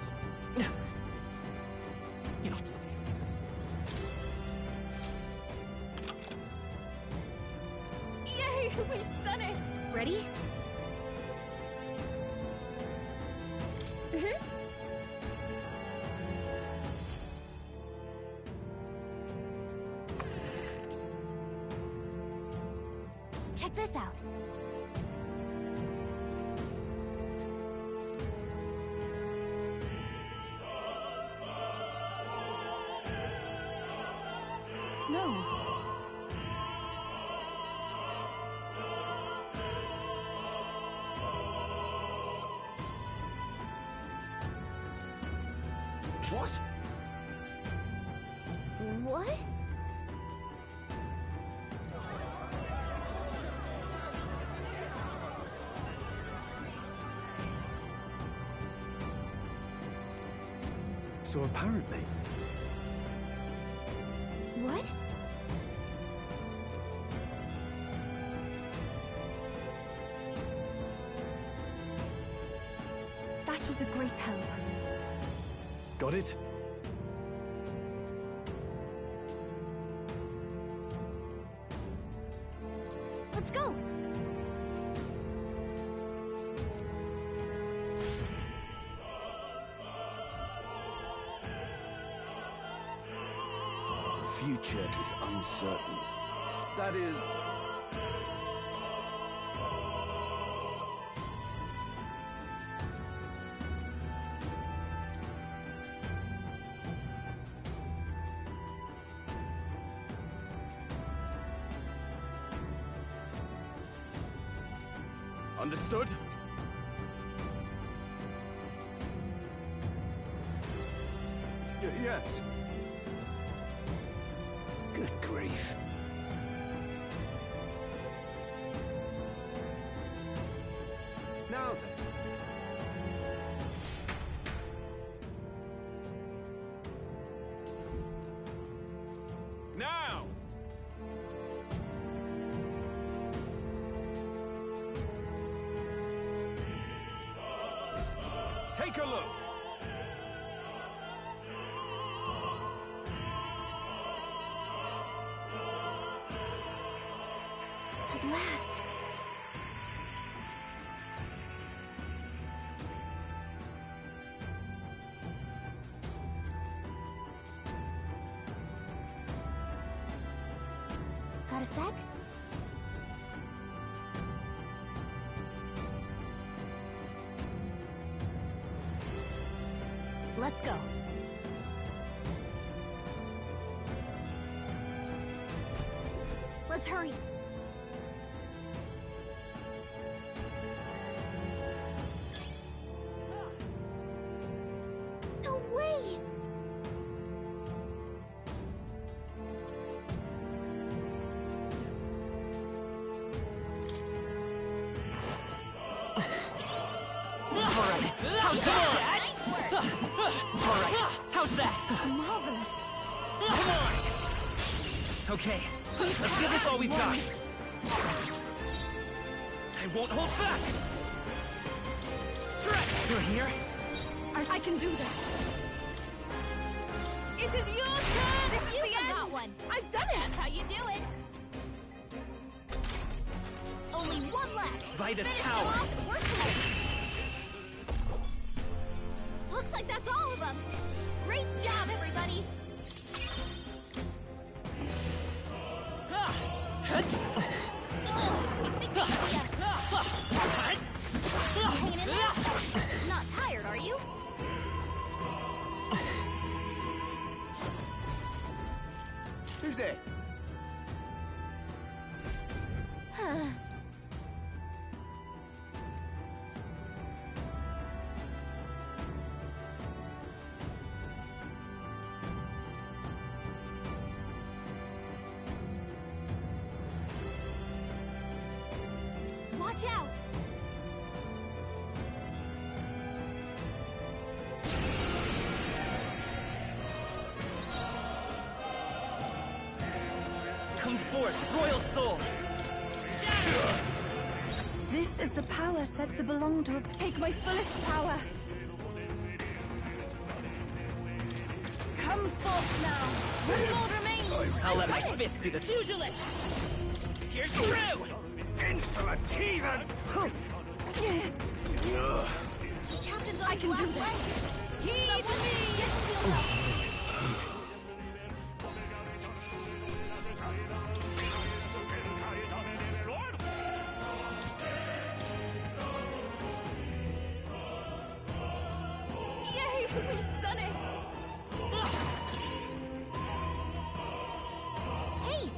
Check this out. No. What? What? So apparently... What? That was a great help. Got it? Let's go. The future is uncertain. That is... Understood? Yes. Good grief. Now then. Now! Take a look. At last. Got a sec? Let's go. Let's hurry. No way! How's that? Alright, how's that? Marvelous. Come on! Okay, let's give this all we've got. I won't hold back! Stretch! You're here? I can do this. It is your turn! This is the end! Got one. I've done it! That's how you do it. Only one left. Vitus Finish power. them off and we're clear. Looks like that's all of them. Great job, everybody. I think they see us. Hanging in there? Not tired, are you? Who's there? Watch out! Come forth, royal soul! This is the power said to belong to a... Take my fullest power. Come forth now. Two more remains. I'll let my fist do the pugilist! Here's through! Insolent heathen! Captain's on I can do this. Heed me! Yay, we've done it! Hey!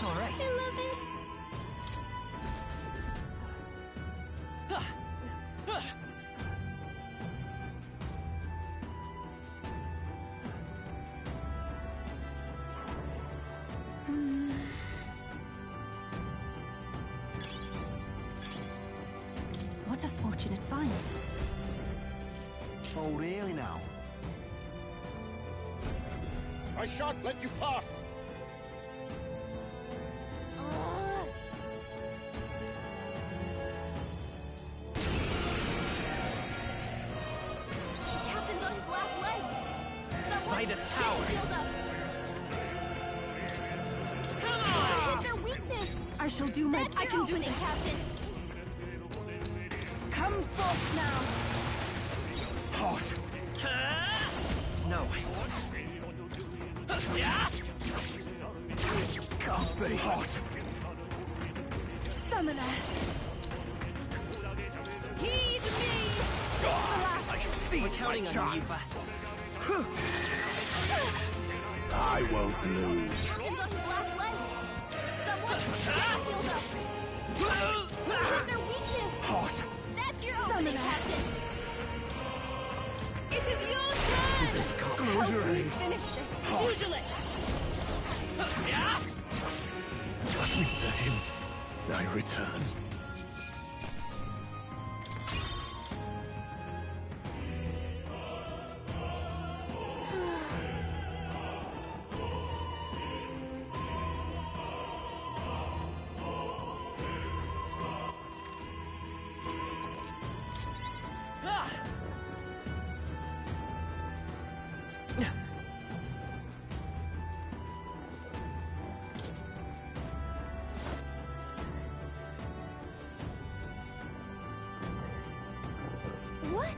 All right. I love it. What a fortunate find. Oh, really now? I shan't let you pass! Captain's on his last legs. Someone Fight his get power. him healed up. Come Hit their weakness. I shall do my... That's I your can do opening, this. Captain. Come forth now. Hot! No. This can't be hot! Summoner. Heed me. I shall seize my Counting on you, chance! Eupha. I won't lose. Captain's on his last legs. Someone get him healed up. Hit their weakness. Hot! That's your opening, Captain. It is your turn. This can't Help me conjuring. finish this. Hot! Lead to him. I return. What?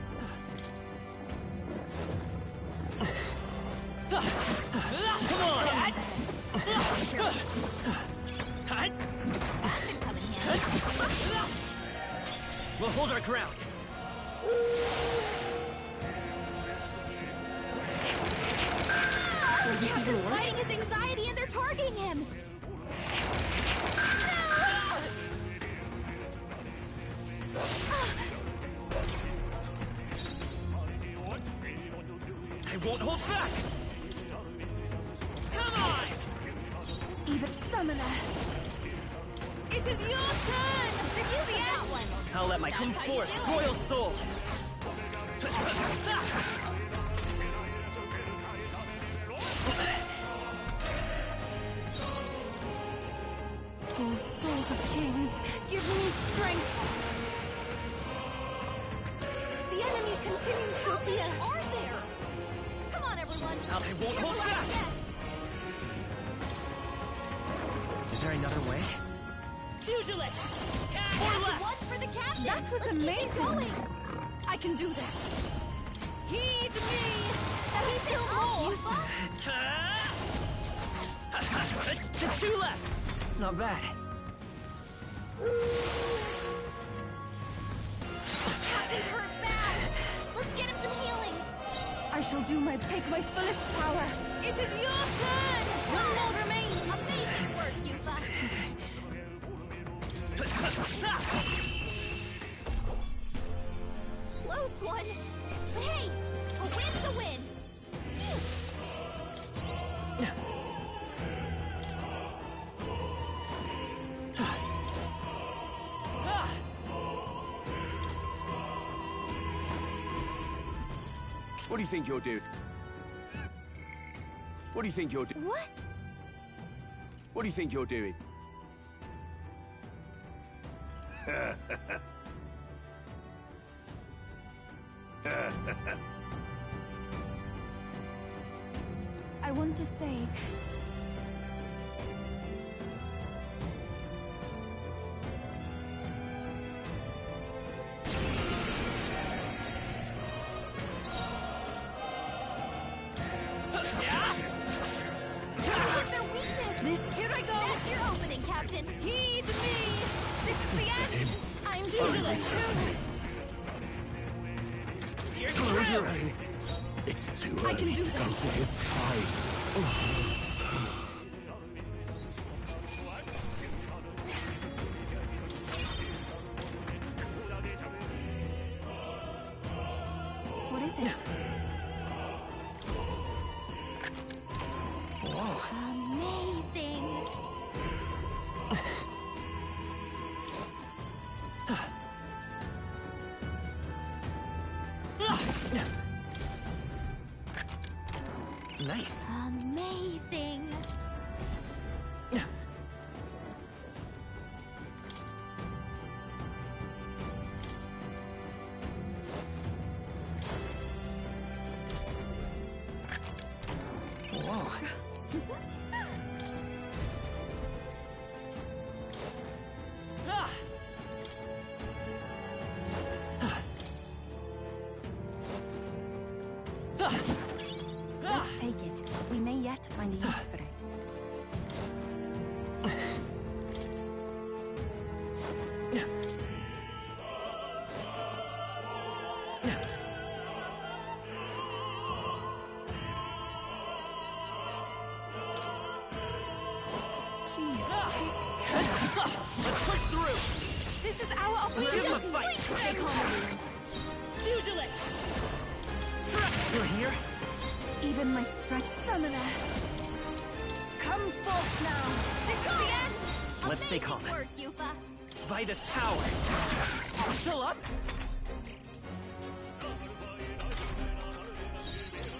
Come on! That should come in handy. We'll hold our ground. Captain's fighting his anxiety and they're targeting him. I won't hold back! Come on! Eva Summoner. It is your turn. This is the end one. I'll let my come That's how you forth, do it. royal soul! O souls of kings, give me strength. The enemy continues to How many appear. are there? Come on, everyone. I won't hold Careful back. yet. Is there another way? Pugilist! That's one for the captain. That was Let's keep it amazing. going. I can do this. Heed me. He's still more. Just two left! Not bad. Captain's hurt bad. Let's get him some healing. I shall take my fullest power. It is your turn. One more remains. Amazing work, Eupha. Close one. But hey, a win's a win. What do you think you're doing? What do you think you're doing? What? What do you think you're doing? I want to say... Close your eye. It's too early to go to his side. What is it? Amazing. Nice. Amazing. Whoa. Let's take it. We may yet find a use for it. Please, Let's push through! This is our Let's give him a opportunity! fight! Pugilist! You're here? even my strength. Summoner, come forth now. This is the end. Let's stay Amazing calm. work, Eupha. Vitus power! Still up?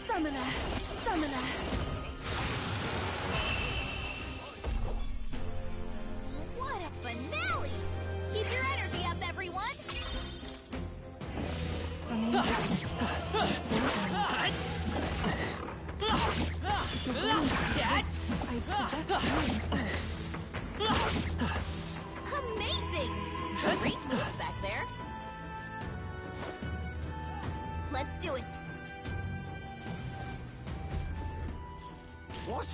Summoner, summoner. What a finale! Keep your energy up, everyone! I'd suggest going first. Amazing! Great moves back there. Let's do it. What?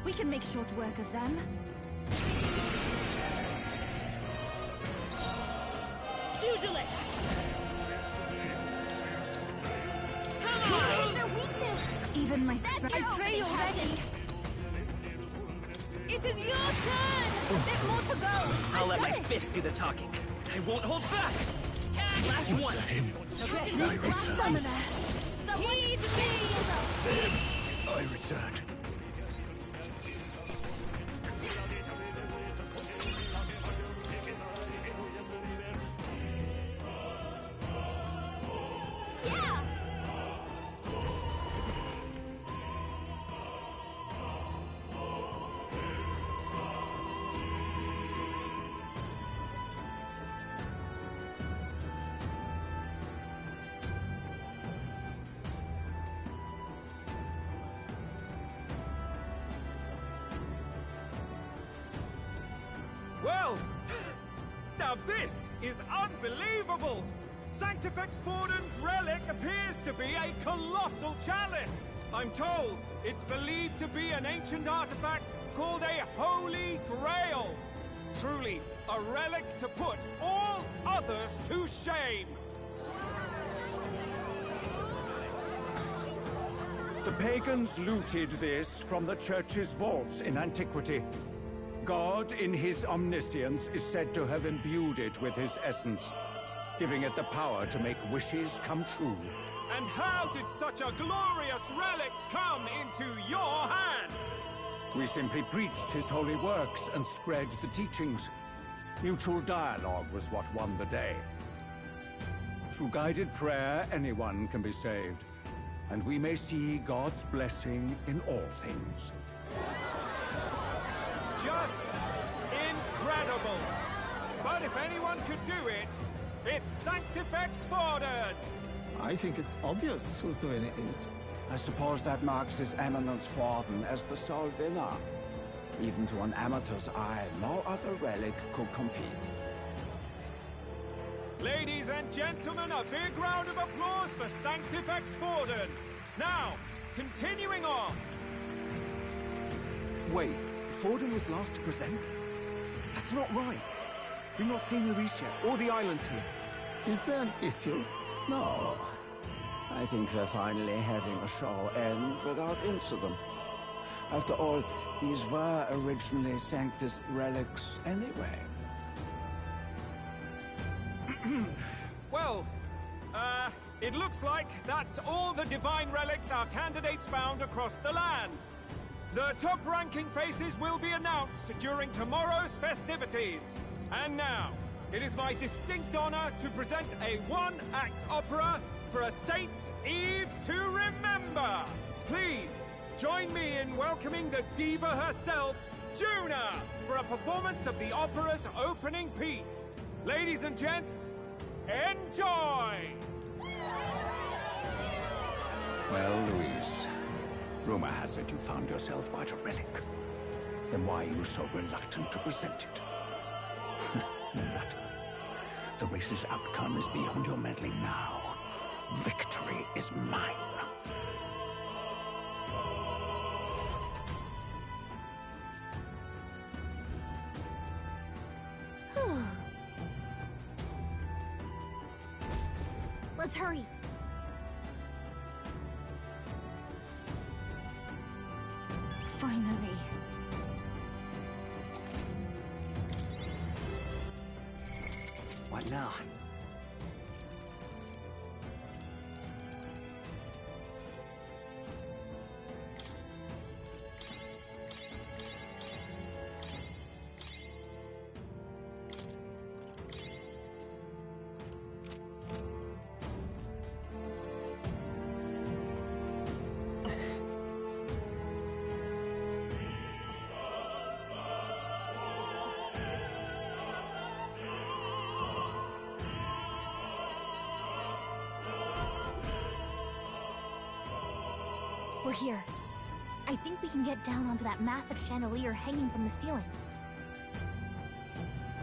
We can make short work of them. Pugilist! Come on! Their weakness! Even my That's strength. your opening, Captain. It is your turn! A bit more to go! I'll let my done it. fist do the talking. I won't hold back! Last one! Okay, I return. Summoner. Heed me! I returned. Yeah! Well, now this is unbelievable! Sanctifex Forden's relic appears to be a colossal chalice! I'm told it's believed to be an ancient artifact called a Holy Grail! Truly, a relic to put all others to shame! The pagans looted this from the church's vaults in antiquity. God, in his omniscience, is said to have imbued it with his essence, giving it the power to make wishes come true. And how did such a glorious relic come into your hands? We simply preached his holy works and spread the teachings. Mutual dialogue was what won the day. Through guided prayer, anyone can be saved, and we may see God's blessing in all things. Just incredible! But if anyone could do it, it's Sanctifex Forden! I think it's obvious whose doing it is. I suppose that marks His Eminence Forden as the sole winner. Even to an amateur's eye, no other relic could compete. Ladies and gentlemen, a big round of applause for Sanctifex Forden! Now, continuing on, Wait, Forden was last to present? That's not right. We've not seen Luis yet, or the island team. Is there an issue? No. I think we're finally having a show end without incident. After all, these were originally Sanctus relics anyway. Well, it looks like that's all the divine relics our candidates found across the land. The top-ranking faces will be announced during tomorrow's festivities. And now, it is my distinct honor to present a one-act opera for a Saint's Eve to remember. Please, join me in welcoming the diva herself, Juna, for a performance of the opera's opening piece. Ladies and gents, enjoy! Well, Luis, rumor has it you found yourself quite a relic. Then why are you so reluctant to present it? No matter. The race's outcome is beyond your meddling now. Victory is mine. Let's hurry. Finally. What now? We're here. I think we can get down onto that massive chandelier hanging from the ceiling.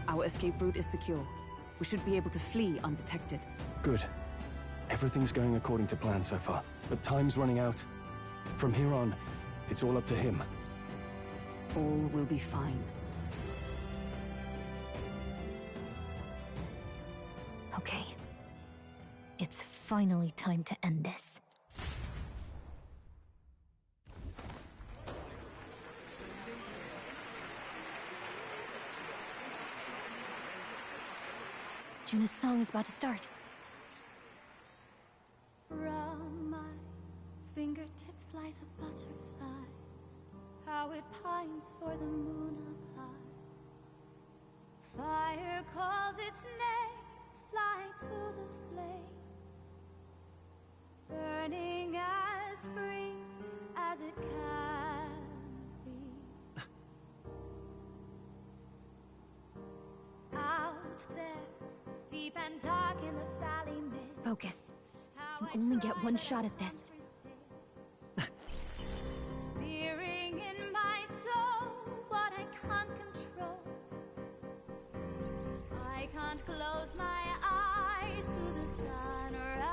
Our escape route is secure. We should be able to flee undetected. Good. Everything's going according to plan so far, but time's running out. From here on, it's all up to him. All will be fine. Okay. It's finally time to end this. Juna's song is about to start. From my fingertip flies a butterfly, how it pines for the moon up high. Fire calls its name, fly to the flame, burning as free as it can be. Out there, deep and dark in the valley mist. Focus. You can only get one shot at this. Fearing in my soul what I can't control. I can't close my eyes to the sunrise.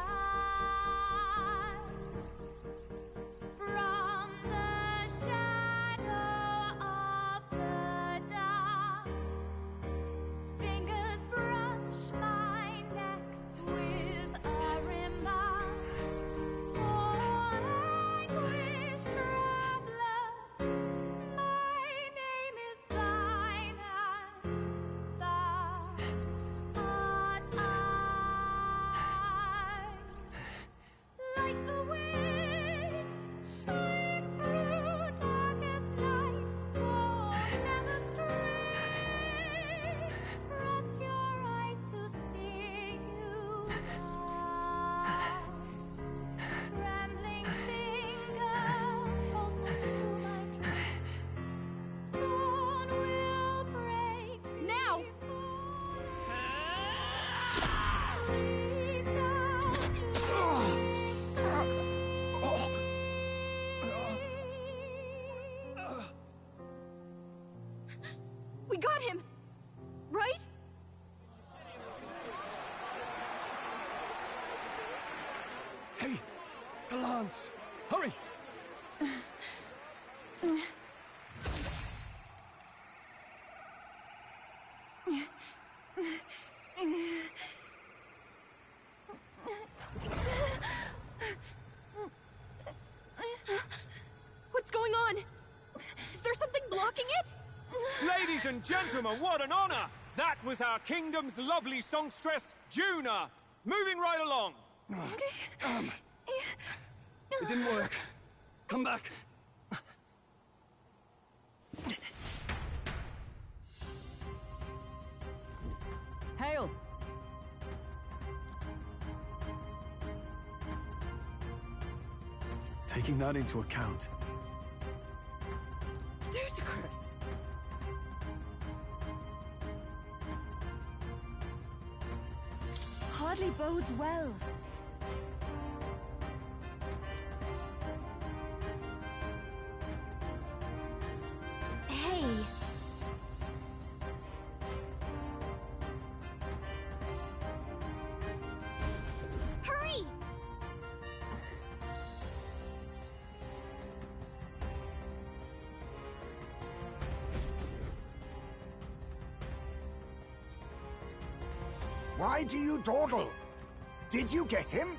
From the shadow of the dark, fingers brush my neck with a remark. Oh, anguish traveler, my name is thine, and thou art I. Like the wind, shine through darkest night. Oh, never stray. Trust your eyes to steer you by. Trembling finger, hold fast to my dream. Dawn will break. Now! Reach out. We got him! Right? Hey! The lance! Hurry! it? Ladies and gentlemen, what an honor! That was our kingdom's lovely songstress, Juna. Moving right along. It didn't work. Come back. Hail! Taking that into account. Ludicrous! Hardly bodes well. Hey. Hurry! Why do you dawdle? Did you get him?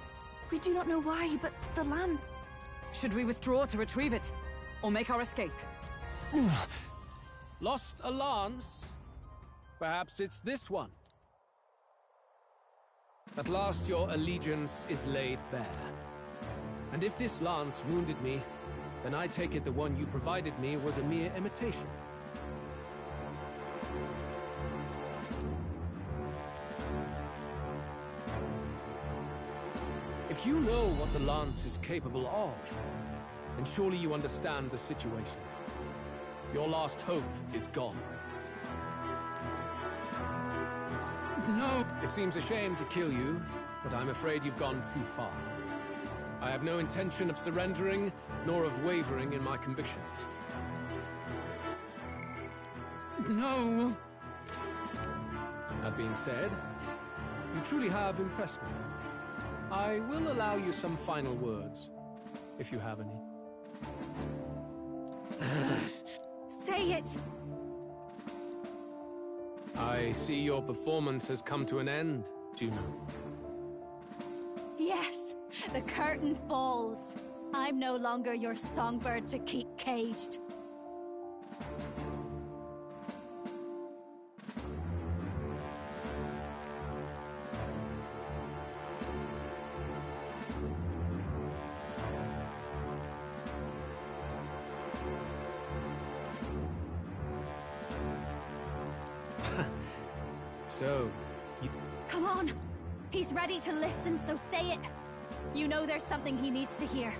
We do not know why, but the lance... Should we withdraw to retrieve it? Or make our escape? Lost a lance? Perhaps it's this one. At last your allegiance is laid bare. And if this lance wounded me, then I take it the one you provided me was a mere imitation. If you know what the lance is capable of, then surely you understand the situation. Your last hope is gone. No! It seems a shame to kill you, but I'm afraid you've gone too far. I have no intention of surrendering, nor of wavering in my convictions. No! That being said, you truly have impressed me. I will allow you some final words, if you have any. Say it! I see your performance has come to an end, Juno. Yes, the curtain falls. I'm no longer your songbird to keep caged. So, you... Come on! He's ready to listen, so say it! You know there's something he needs to hear.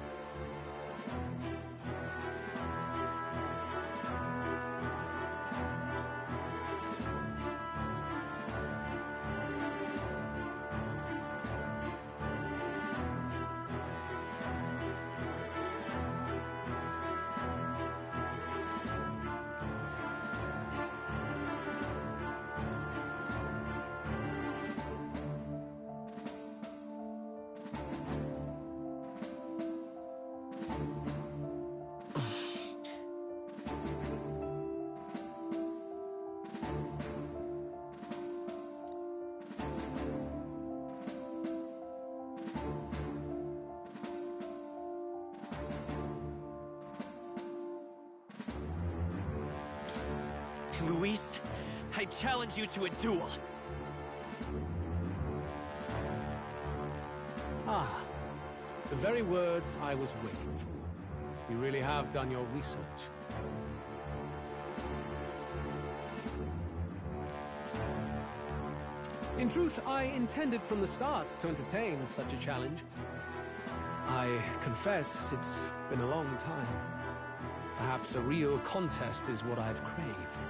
Luis, I challenge you to a duel. Ah, the very words I was waiting for. You really have done your research. In truth, I intended from the start to entertain such a challenge. I confess it's been a long time. Perhaps a real contest is what I've craved.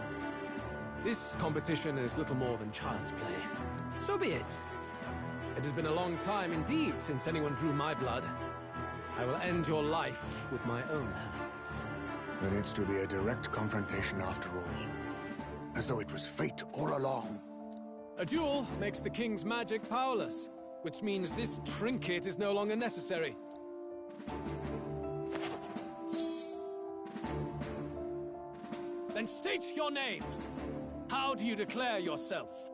This competition is little more than child's play. So be it. It has been a long time indeed since anyone drew my blood. I will end your life with my own hands. Then it's to be a direct confrontation after all. As though it was fate all along. A duel makes the king's magic powerless, which means this trinket is no longer necessary. Then state your name. How do you declare yourself?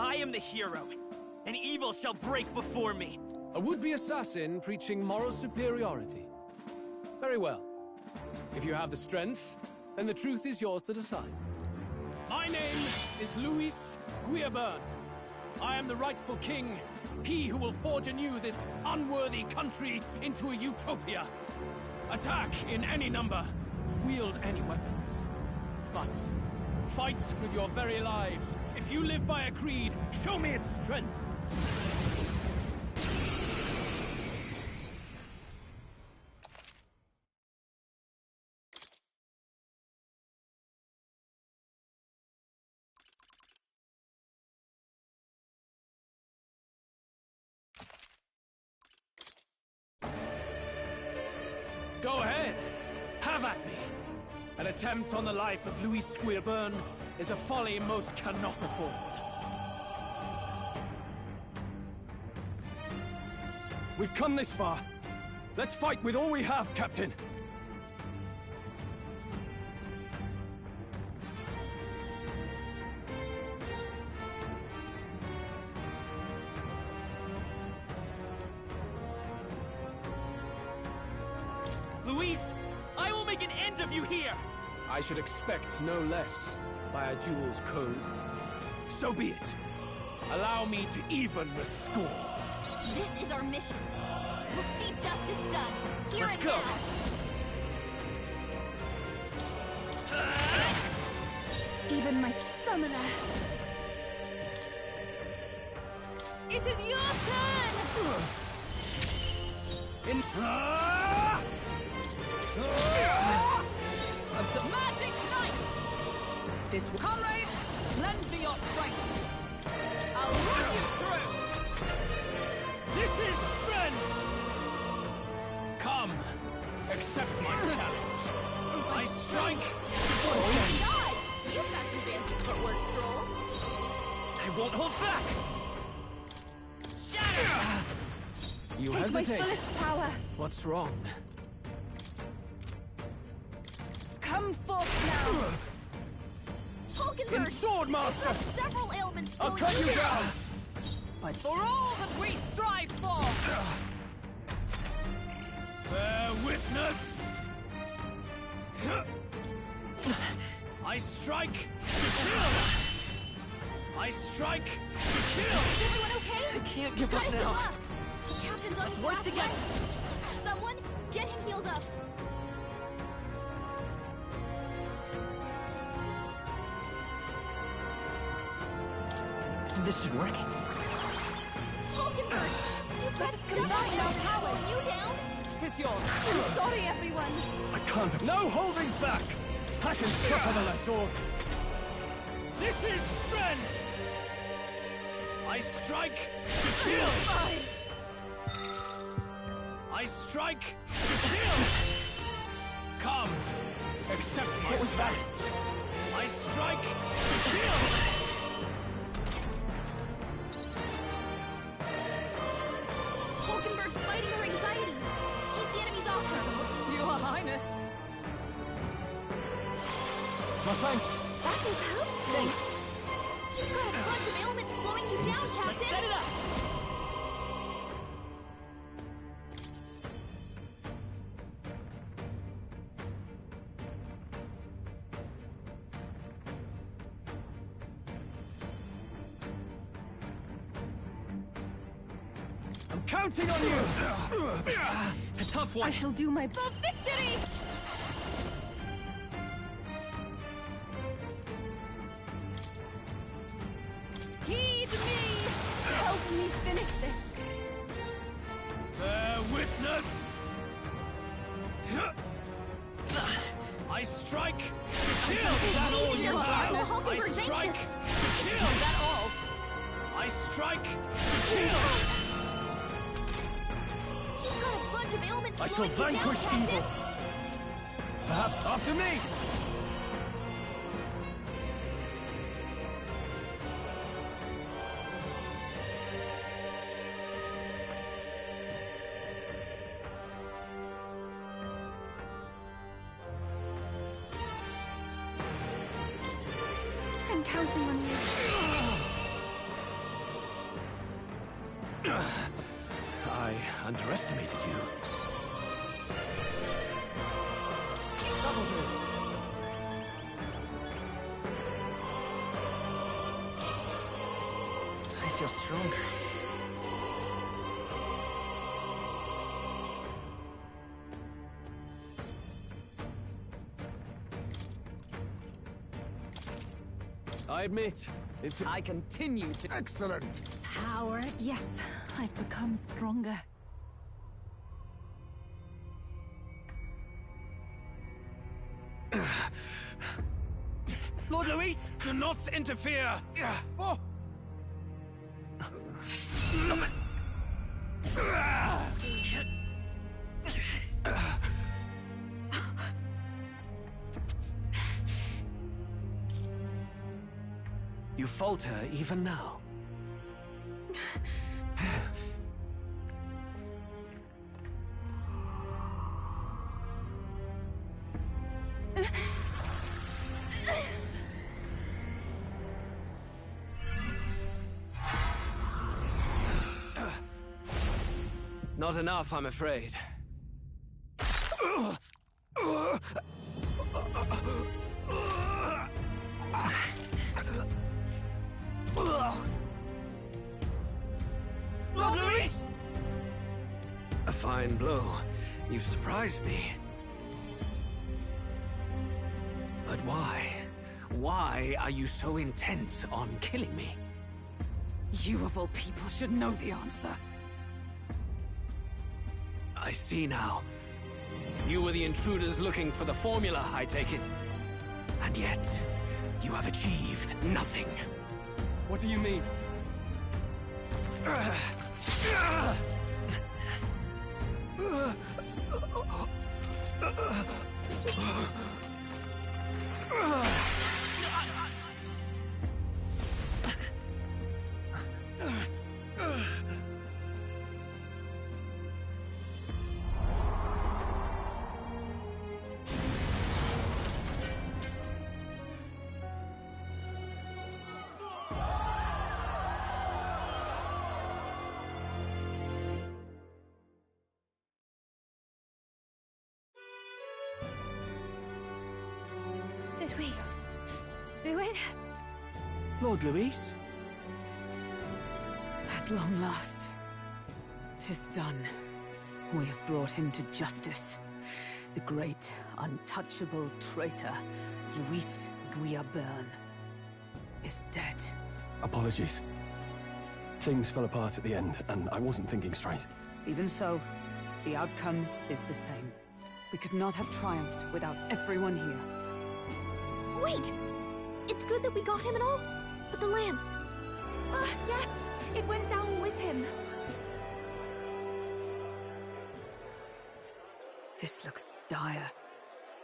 I am the hero, and evil shall break before me. A would-be assassin preaching moral superiority. Very well. If you have the strength, then the truth is yours to decide. My name is Luis Guillaburn. I am the rightful king, he who will forge anew this unworthy country into a utopia. Attack in any number, wield any weapons. But fight with your very lives. If you live by a creed, show me its strength. Go ahead. Have at me. An attempt on the life of Luis Guillaburn is a folly most cannot afford. We've come this far. Let's fight with all we have, Captain. Luis, I will make an end of you here! I should expect no less by a duel's code. So be it. Allow me to even restore. This is our mission. We'll see justice done. Here Let's and go. now. Even my summoner. It is your turn! Magic Knight! This comrade, lend me your strength. I'll run you through. This is strength! Come, accept my challenge. I strike. Oh my god! You've got some fancy footwork, Stroll. I won't hold back! You Take my hesitate. fullest power. What's wrong? Come forth now. Hulkenberg! In sword, master! You've got several ailments I'll slowing cut you down! But for all that we strive for! Bear witness! I strike! Kill! I strike! Kill! Is everyone okay? I can't give Guys, up good now. luck. The captain's on his work last together. leg. Someone, get him healed up. This should work. Hulkenberg! You've got several ailments slowing you down. Tis yours. I'm sorry, everyone. I can't. No holding back! I can tougher than I thought. This is strength! I strike! Kill! I strike! Kill! Come! Accept my challenge! I strike! Kill! Hulkenberg's fighting her anxieties. Keep the enemies off her. Your Highness. My thanks! That was helpful. You've got a bunch of ailments slowing you down, Captain. Set it up! I'm counting on you! A tough one. I shall do my For victory! Heed me! Help me finish this. Bear witness! I strike! Kill! Is that all you Careful, have? I Hulkenberg's strike! anxious. Kill! Is that all? I strike! Kill! You've got a bunch of ailments I shall slowing you down, vanquish Captain. evil! Perhaps after me! I'm counting on you. you. I feel stronger. I admit, if I continue to... Excellent! Power. Yes, I've become stronger. Lord Luis, do not interfere! Oh. You falter even now. Not enough, I'm afraid. Lord Luis! A fine blow. You've surprised me. But why? Why are you so intent on killing me? You of all people should know the answer. I see now. You were the intruders looking for the formula, I take it. And yet, you have achieved nothing. What do you mean? Did we do it? Lord Luis? At long last, 'tis done. We have brought him to justice. The great, untouchable traitor, Luis Guillaburn, is dead. Apologies. Things fell apart at the end, and I wasn't thinking straight. Even so, the outcome is the same. We could not have triumphed without everyone here. Wait! It's good that we got him and all, but the lance... Ah, yes! It went down with him! This looks dire.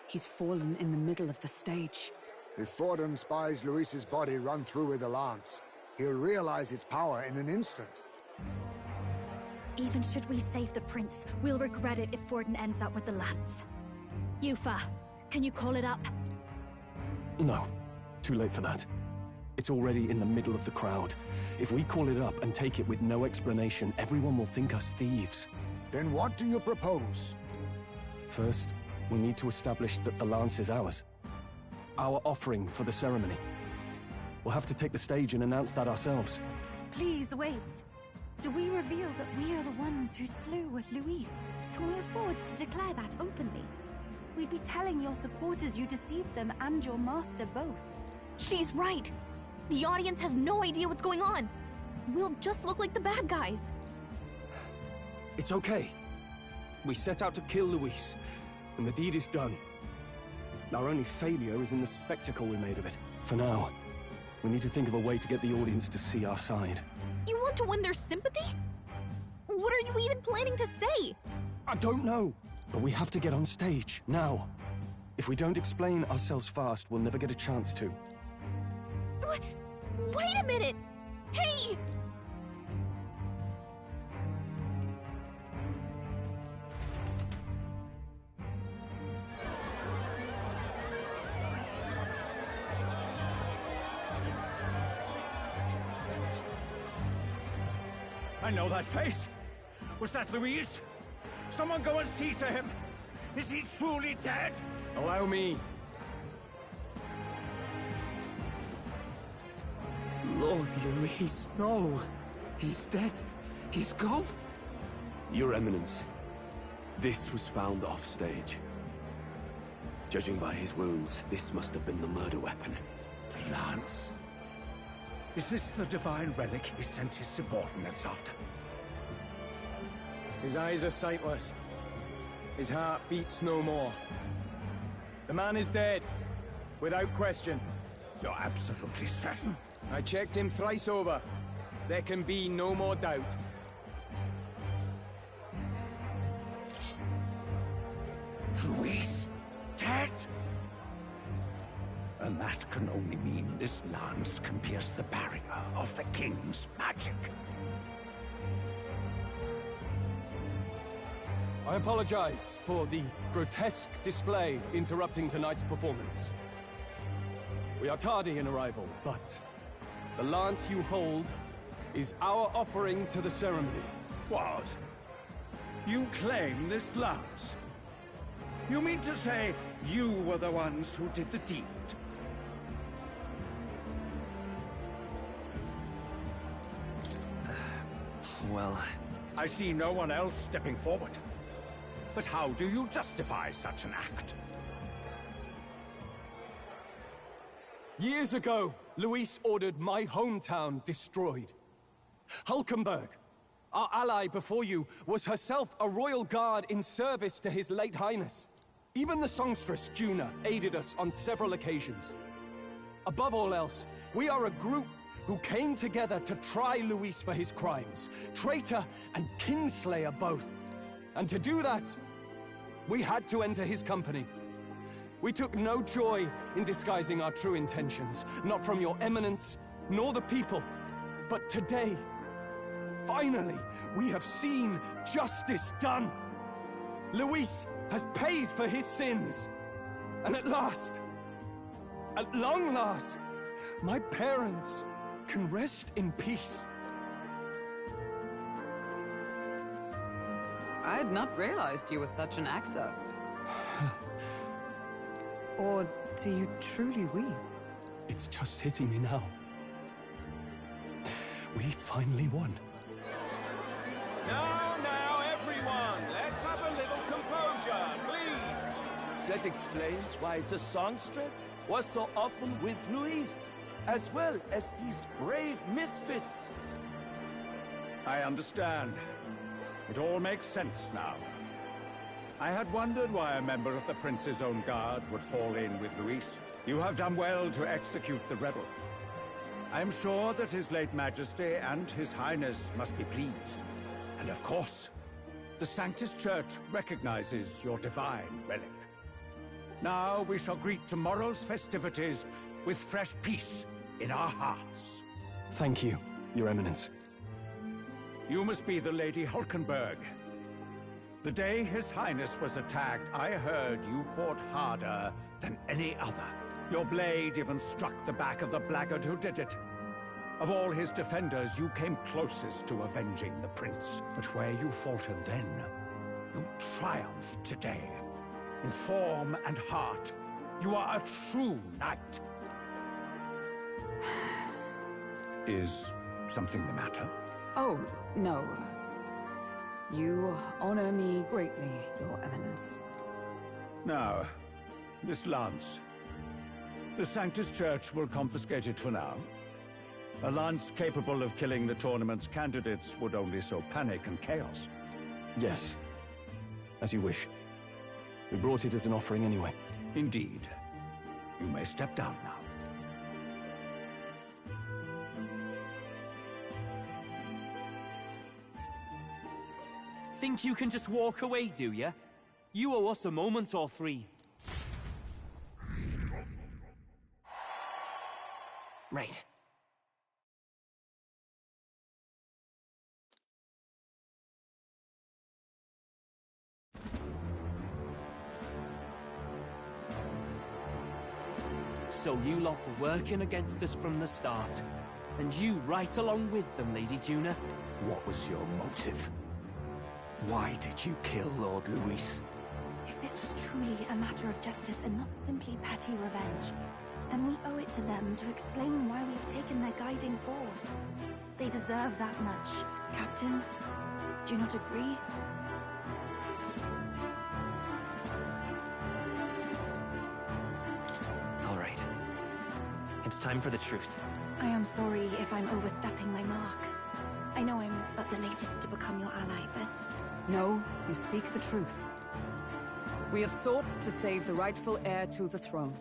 He's fallen in the middle of the stage. If Forden spies Luis's body run through with a lance, he'll realize its power in an instant. Even should we save the prince, we'll regret it if Forden ends up with the lance. Eupha, can you call it up? No. Too late for that. It's already in the middle of the crowd. If we call it up and take it with no explanation, everyone will think us thieves. Then what do you propose? First, we need to establish that the lance is ours. Our offering for the ceremony. We'll have to take the stage and announce that ourselves. Please, wait. Do we reveal that we are the ones who slew Luis? Can we afford to declare that openly? We'd be telling your supporters you deceived them and your master both. She's right! The audience has no idea what's going on! We'll just look like the bad guys! It's okay. We set out to kill Luis, and the deed is done. Our only failure is in the spectacle we made of it. For now, we need to think of a way to get the audience to see our side. You want to win their sympathy? What are you even planning to say? I don't know, but we have to get on stage, now. If we don't explain ourselves fast, we'll never get a chance to. Wait a minute! Hey! I know that face. Was that Louise? Someone go and see to him! Is he truly dead? Allow me. Lord Louis, no. He's dead. He's gone. Your Eminence, this was found off-stage. Judging by his wounds, this must have been the murder weapon. The lance? Is this the divine relic he sent his subordinates after? His eyes are sightless. His heart beats no more. The man is dead, without question. You're absolutely certain? I checked him thrice over. There can be no more doubt. Louis? Dead? And that can only mean this lance can pierce the barrier of the king's magic. I apologize for the grotesque display interrupting tonight's performance. We are tardy in arrival, but the lance you hold is our offering to the ceremony. What? You claim this lance? You mean to say you were the ones who did the deed? Well... I see no one else stepping forward. But how do you justify such an act? Years ago, Luis ordered my hometown destroyed. Hulkenberg, our ally before you, was herself a royal guard in service to his late highness. Even the songstress, Juna, aided us on several occasions. Above all else, we are a group who came together to try Luis for his crimes, traitor and kingslayer both. And to do that, we had to enter his company. We took no joy in disguising our true intentions, not from your eminence, nor the people. But today, finally, we have seen justice done. Luis has paid for his sins. And at last, at long last, my parents can rest in peace. I had not realized you were such an actor. Or do you truly weep? It's just hitting me now. We finally won. Now, everyone, let's have a little composure, please. That explains why the songstress was so often with Louise, as well as these brave misfits. I understand. It all makes sense now. I had wondered why a member of the Prince's own guard would fall in with Luis. You have done well to execute the rebel. I am sure that His late Majesty and His Highness must be pleased. And of course, the Sanctus Church recognizes your divine relic. Now we shall greet tomorrow's festivities with fresh peace in our hearts. Thank you, Your Eminence. You must be the Lady Hulkenberg. The day His Highness was attacked, I heard you fought harder than any other. Your blade even struck the back of the blackguard who did it. Of all his defenders, you came closest to avenging the prince. But where you faltered then, you triumphed today. In form and heart, you are a true knight. Is something the matter? Oh, no. You honor me greatly, Your Eminence. Now, this lance. The Sanctus Church will confiscate it for now. A lance capable of killing the tournament's candidates would only sow panic and chaos. Yes. As you wish. We brought it as an offering anyway. Indeed. You may step down now. Think you can just walk away, do ya? You owe us a moment or three. Right. So you lot were working against us from the start. And you right along with them, Lady Juna? What was your motive? Why did you kill Lord Luis? If this was truly a matter of justice and not simply petty revenge, then we owe it to them to explain why we've taken their guiding force. They deserve that much. Captain, do you not agree? All right. It's time for the truth. I am sorry if I'm overstepping my mark. I know I'm but the latest to become your ally, but... No, you speak the truth. We have sought to save the rightful heir to the throne.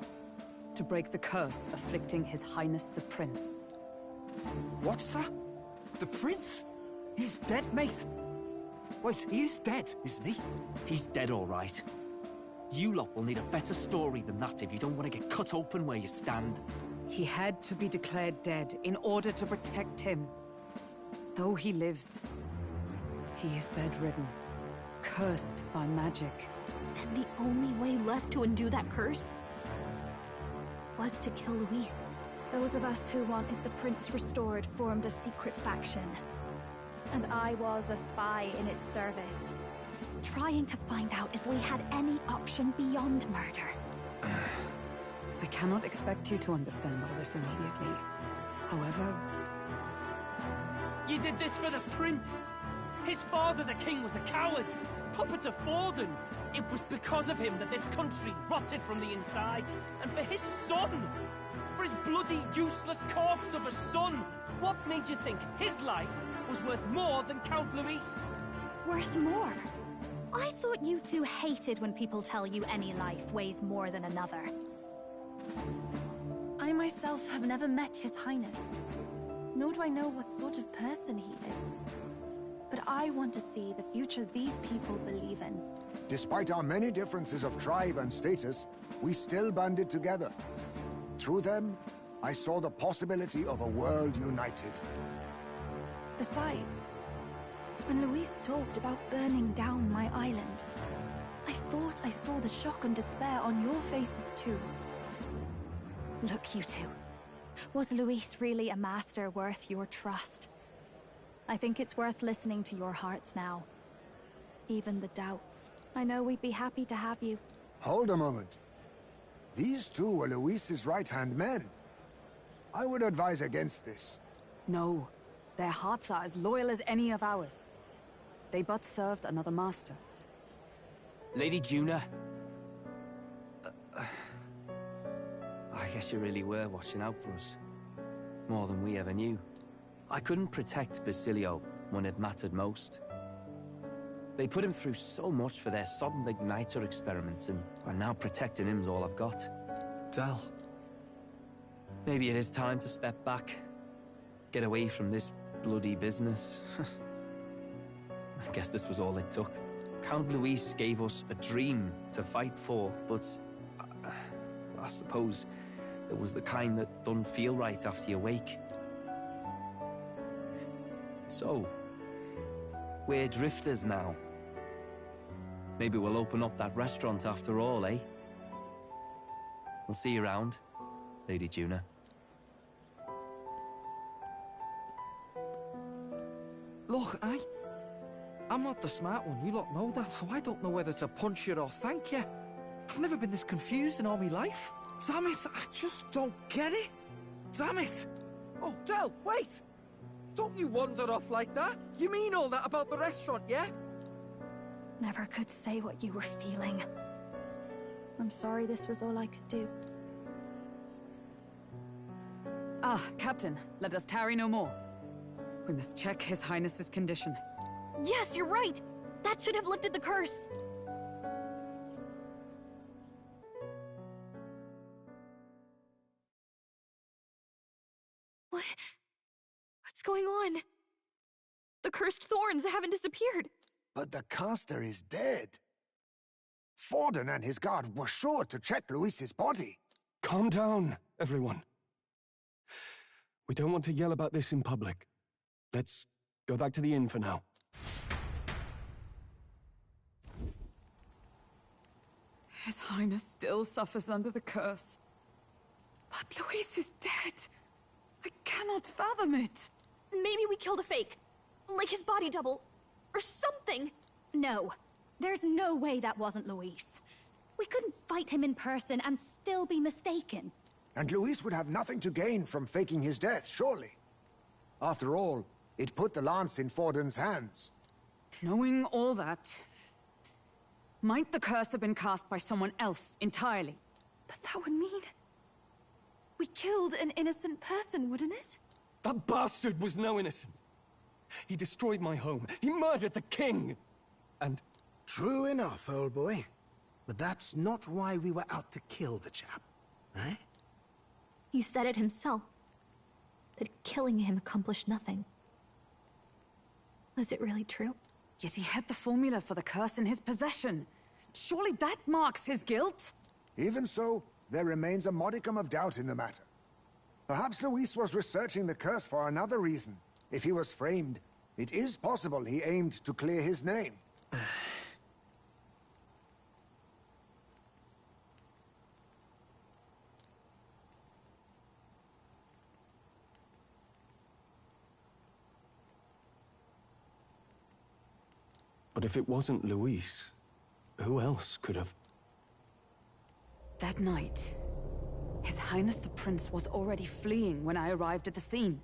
To break the curse afflicting His Highness the Prince. What's that? The Prince? He's dead, mate. Wait, he is dead, isn't he? He's dead, all right. You lot will need a better story than that if you don't want to get cut open where you stand. He had to be declared dead in order to protect him. Though he lives, he is bedridden, cursed by magic. And the only way left to undo that curse was to kill Luis. Those of us who wanted the prince restored formed a secret faction. And I was a spy in its service, trying to find out if we had any option beyond murder. I cannot expect you to understand all this immediately. However... You did this for the prince! His father, the king, was a coward! Puppet of Forden! It was because of him that this country rotted from the inside! And for his son! For his bloody, useless corpse of a son! What made you think his life was worth more than Count Luis? Worth more? I thought you two hated when people tell you any life weighs more than another. I myself have never met His Highness, nor do I know what sort of person he is. But I want to see the future these people believe in. Despite our many differences of tribe and status, we still banded together. Through them, I saw the possibility of a world united. Besides, when Luis talked about burning down my island, I thought I saw the shock and despair on your faces too. Look, you two. Was Luis really a master worth your trust? I think it's worth listening to your hearts now. Even the doubts. I know we'd be happy to have you. Hold a moment. These two were Luis's right-hand men. I would advise against this. No. Their hearts are as loyal as any of ours. They but served another master. Lady Juna. I guess you really were watching out for us. More than we ever knew. I couldn't protect Basilio when it mattered most. They put him through so much for their sodden igniter experiments, and now protecting him's all I've got. Del. Maybe it is time to step back. Get away from this bloody business. I guess this was all it took. Count Luis gave us a dream to fight for, but I suppose it was the kind that doesn't feel right after you wake. So, we're drifters now. Maybe we'll open up that restaurant after all, eh? We'll see you around, Lady Juna. Look, I'm not the smart one, you lot know that, so I don't know whether to punch you or thank you. I've never been this confused in all my life. Damn it, I just don't get it. Damn it. Oh, Del, wait! Don't you wander off like that? You mean all that about the restaurant, yeah? Never could say what you were feeling. I'm sorry this was all I could do. Ah, Captain, let us tarry no more. We must check His Highness's condition. Yes, you're right! That should have lifted the curse! What's going on? The cursed thorns haven't disappeared! But the caster is dead. Forden and his guard were sure to check Luis's body. Calm down, everyone. We don't want to yell about this in public. Let's go back to the inn for now. His Highness still suffers under the curse. But Luis is dead. I cannot fathom it. Maybe we killed a fake. Like his body double. Or something. No. There's no way that wasn't Luis. We couldn't fight him in person and still be mistaken. And Luis would have nothing to gain from faking his death, surely. After all, it put the lance in Forden's hands. Knowing all that, might the curse have been cast by someone else entirely? But that would mean... we killed an innocent person, wouldn't it? That bastard was no innocent. He destroyed my home. He murdered the king. And... True enough, old boy. But that's not why we were out to kill the chap, eh? He said it himself. That killing him accomplished nothing. Was it really true? Yet he had the formula for the curse in his possession. Surely that marks his guilt? Even so, there remains a modicum of doubt in the matter. Perhaps Luis was researching the curse for another reason. If he was framed, it is possible he aimed to clear his name. But if it wasn't Luis, who else could have... That night, His Highness the Prince was already fleeing when I arrived at the scene.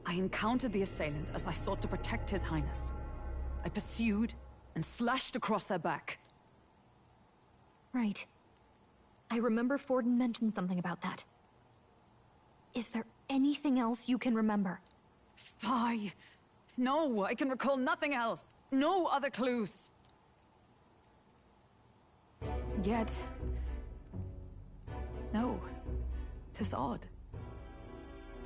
I encountered the assailant as I sought to protect His Highness. I pursued and slashed across their back. Right. I remember Forden mentioned something about that. Is there anything else you can remember? Fie! No, I can recall nothing else. No other clues. Yet... no. 'Tis odd.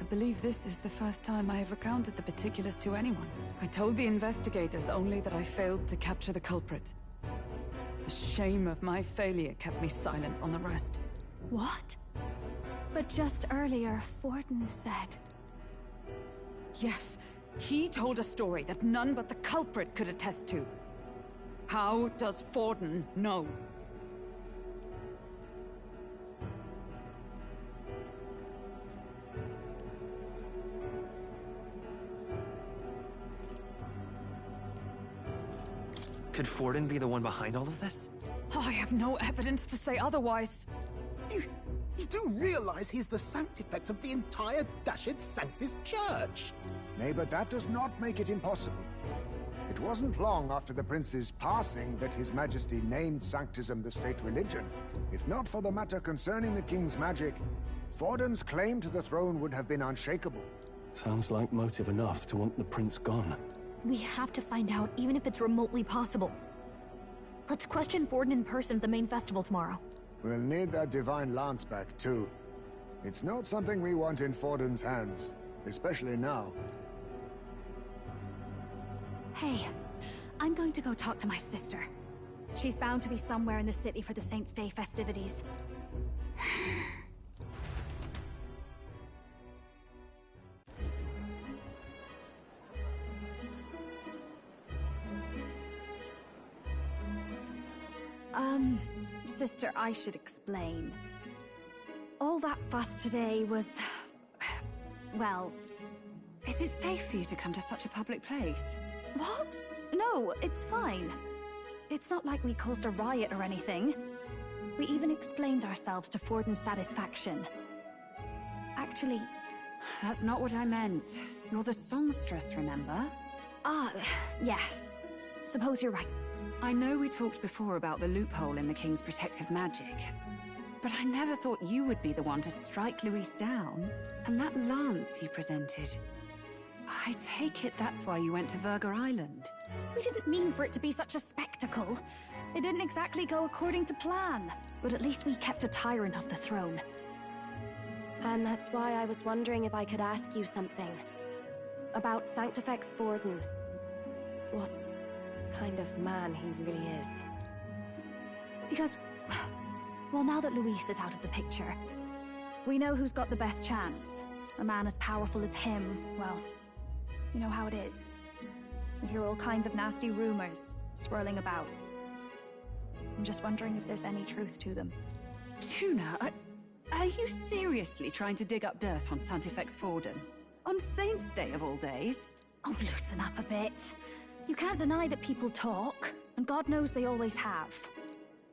I believe this is the first time I have recounted the particulars to anyone. I told the investigators only that I failed to capture the culprit. The shame of my failure kept me silent on the rest. What? But just earlier, Forden said... Yes, he told a story that none but the culprit could attest to. How does Forden know? Could Forden be the one behind all of this? I have no evidence to say otherwise. You do realize he's the sanctifex of the entire Dashed Sanctus Church? Nay, but that does not make it impossible. It wasn't long after the prince's passing that His Majesty named Sanctism the state religion. If not for the matter concerning the king's magic, Forden's claim to the throne would have been unshakable. Sounds like motive enough to want the prince gone. We have to find out, even if it's remotely possible. Let's question Forden in person at the main festival tomorrow. We'll need that divine lance back, too. It's not something we want in Forden's hands, especially now. Hey, I'm going to go talk to my sister. She's bound to be somewhere in the city for the Saints' Day festivities. Sister, I should explain. All that fuss today was... well... Is it safe for you to come to such a public place? What? No, it's fine. It's not like we caused a riot or anything. We even explained ourselves to Forden's satisfaction. Actually... That's not what I meant. You're the songstress, remember? Ah, yes. Suppose you're right. I know we talked before about the loophole in the King's protective magic, but I never thought you would be the one to strike Luis down. And that lance you presented... I take it that's why you went to Virga Island. We didn't mean for it to be such a spectacle. It didn't exactly go according to plan. But at least we kept a tyrant off the throne. And that's why I was wondering if I could ask you something. About Sanctifex Forden. What kind of man he really is. Because, well, now that Luis is out of the picture, we know who's got the best chance. A man as powerful as him, well, you know how it is. We hear all kinds of nasty rumors swirling about. I'm just wondering if there's any truth to them. Tuna, are you seriously trying to dig up dirt on Sanctifex Forden? On Saints' Day of all days? Oh, loosen up a bit. You can't deny that people talk, and God knows they always have.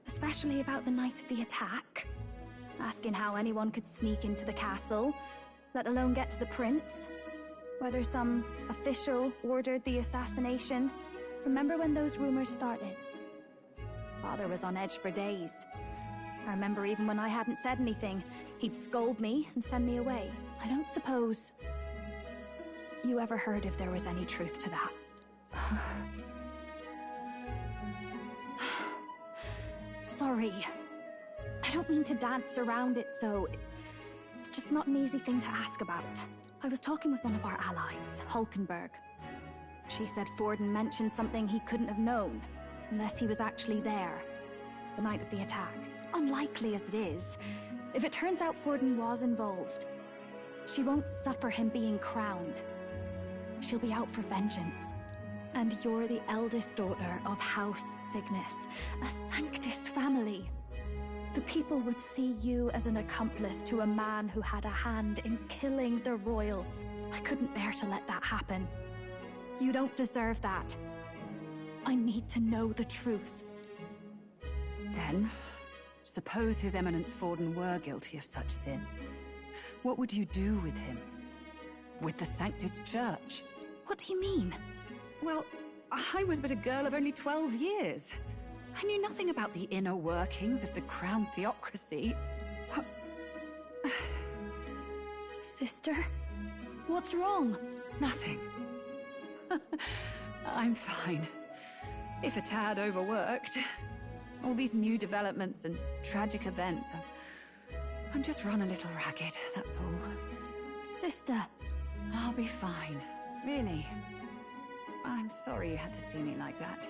Especially about the night of the attack. Asking how anyone could sneak into the castle, let alone get to the prince. Whether some official ordered the assassination. Remember when those rumors started? Father was on edge for days. I remember even when I hadn't said anything, he'd scold me and send me away. I don't suppose you ever heard if there was any truth to that. Sorry. I don't mean to dance around it, so it's just not an easy thing to ask about. I was talking with one of our allies, Hulkenberg. She said Forden mentioned something he couldn't have known, unless he was actually there, the night of the attack. Unlikely as it is, if it turns out Forden was involved, she won't suffer him being crowned. She'll be out for vengeance. And you're the eldest daughter of House Cygnus, a Sanctist family. The people would see you as an accomplice to a man who had a hand in killing the royals. I couldn't bear to let that happen. You don't deserve that. I need to know the truth. Then, suppose His Eminence Forden were guilty of such sin. What would you do with him? With the Sanctist Church? What do you mean? Well, I was but a girl of only 12 years. I knew nothing about the inner workings of the crown theocracy. Sister? What's wrong? Nothing. I'm fine. If a tad overworked. All these new developments and tragic events. I'm just run a little ragged, that's all. Sister. I'll be fine. Really. I'm sorry you had to see me like that.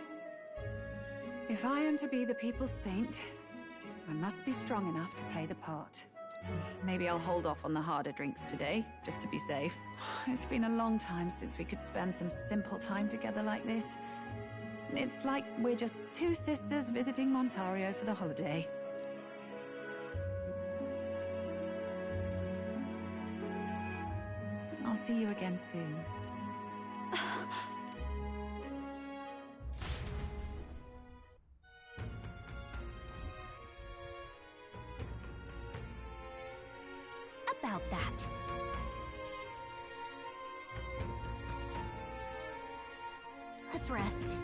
If I am to be the people's saint, I must be strong enough to play the part. Maybe I'll hold off on the harder drinks today, just to be safe. It's been a long time since we could spend some simple time together like this. It's like we're just two sisters visiting Montario for the holiday. I'll see you again soon. About that. Let's rest.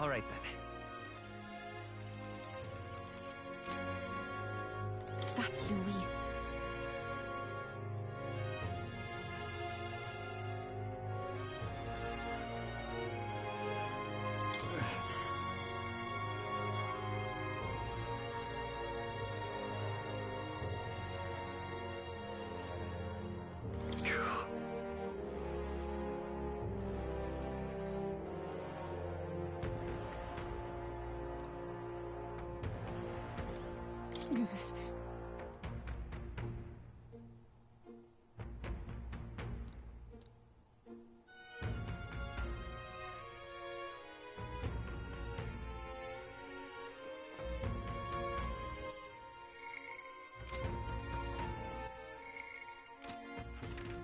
All right, then. That's Luis.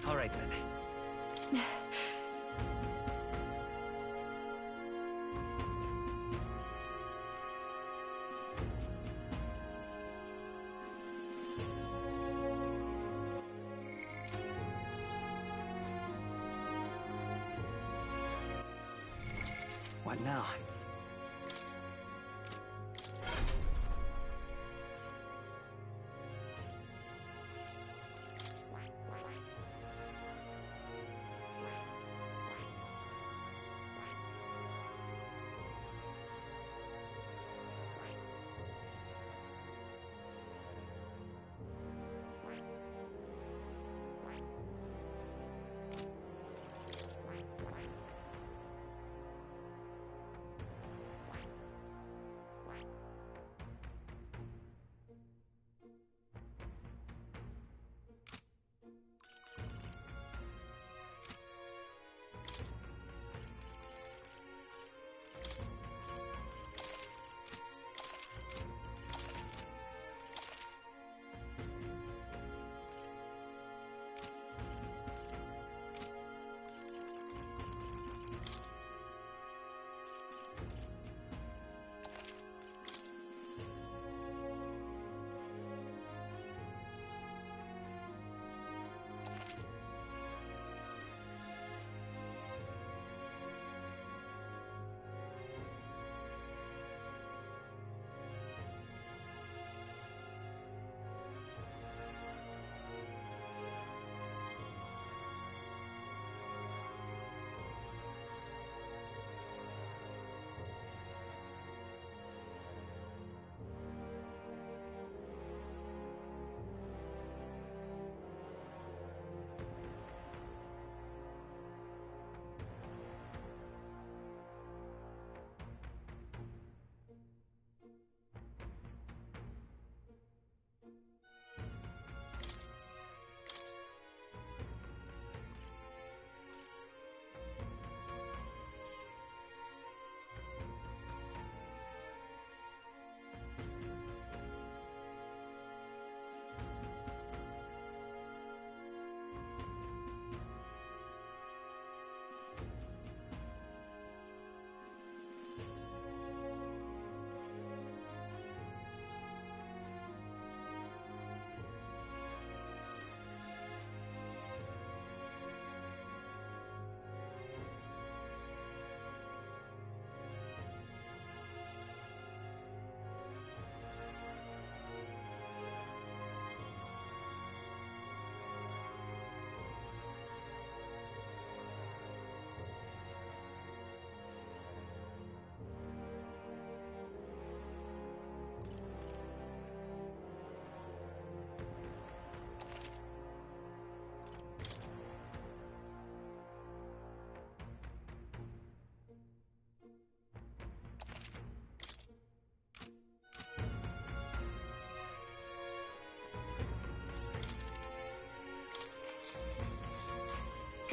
All right, then. What now?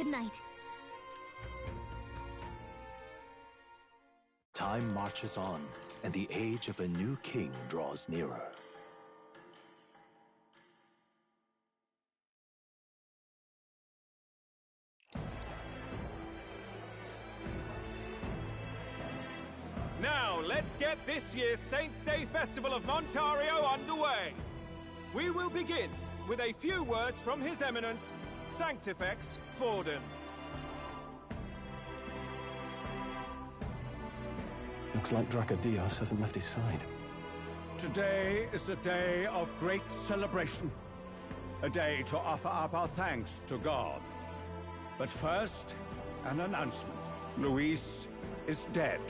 good night. Time marches on, and the age of a new king draws nearer. Now, let's get this year's Saints' Day Festival of Montario underway. We will begin with a few words from His Eminence, Sanctifex Forden. Looks like Dracodios hasn't left his side. Today is a day of great celebration. A day to offer up our thanks to God. But first, an announcement. Luis is dead.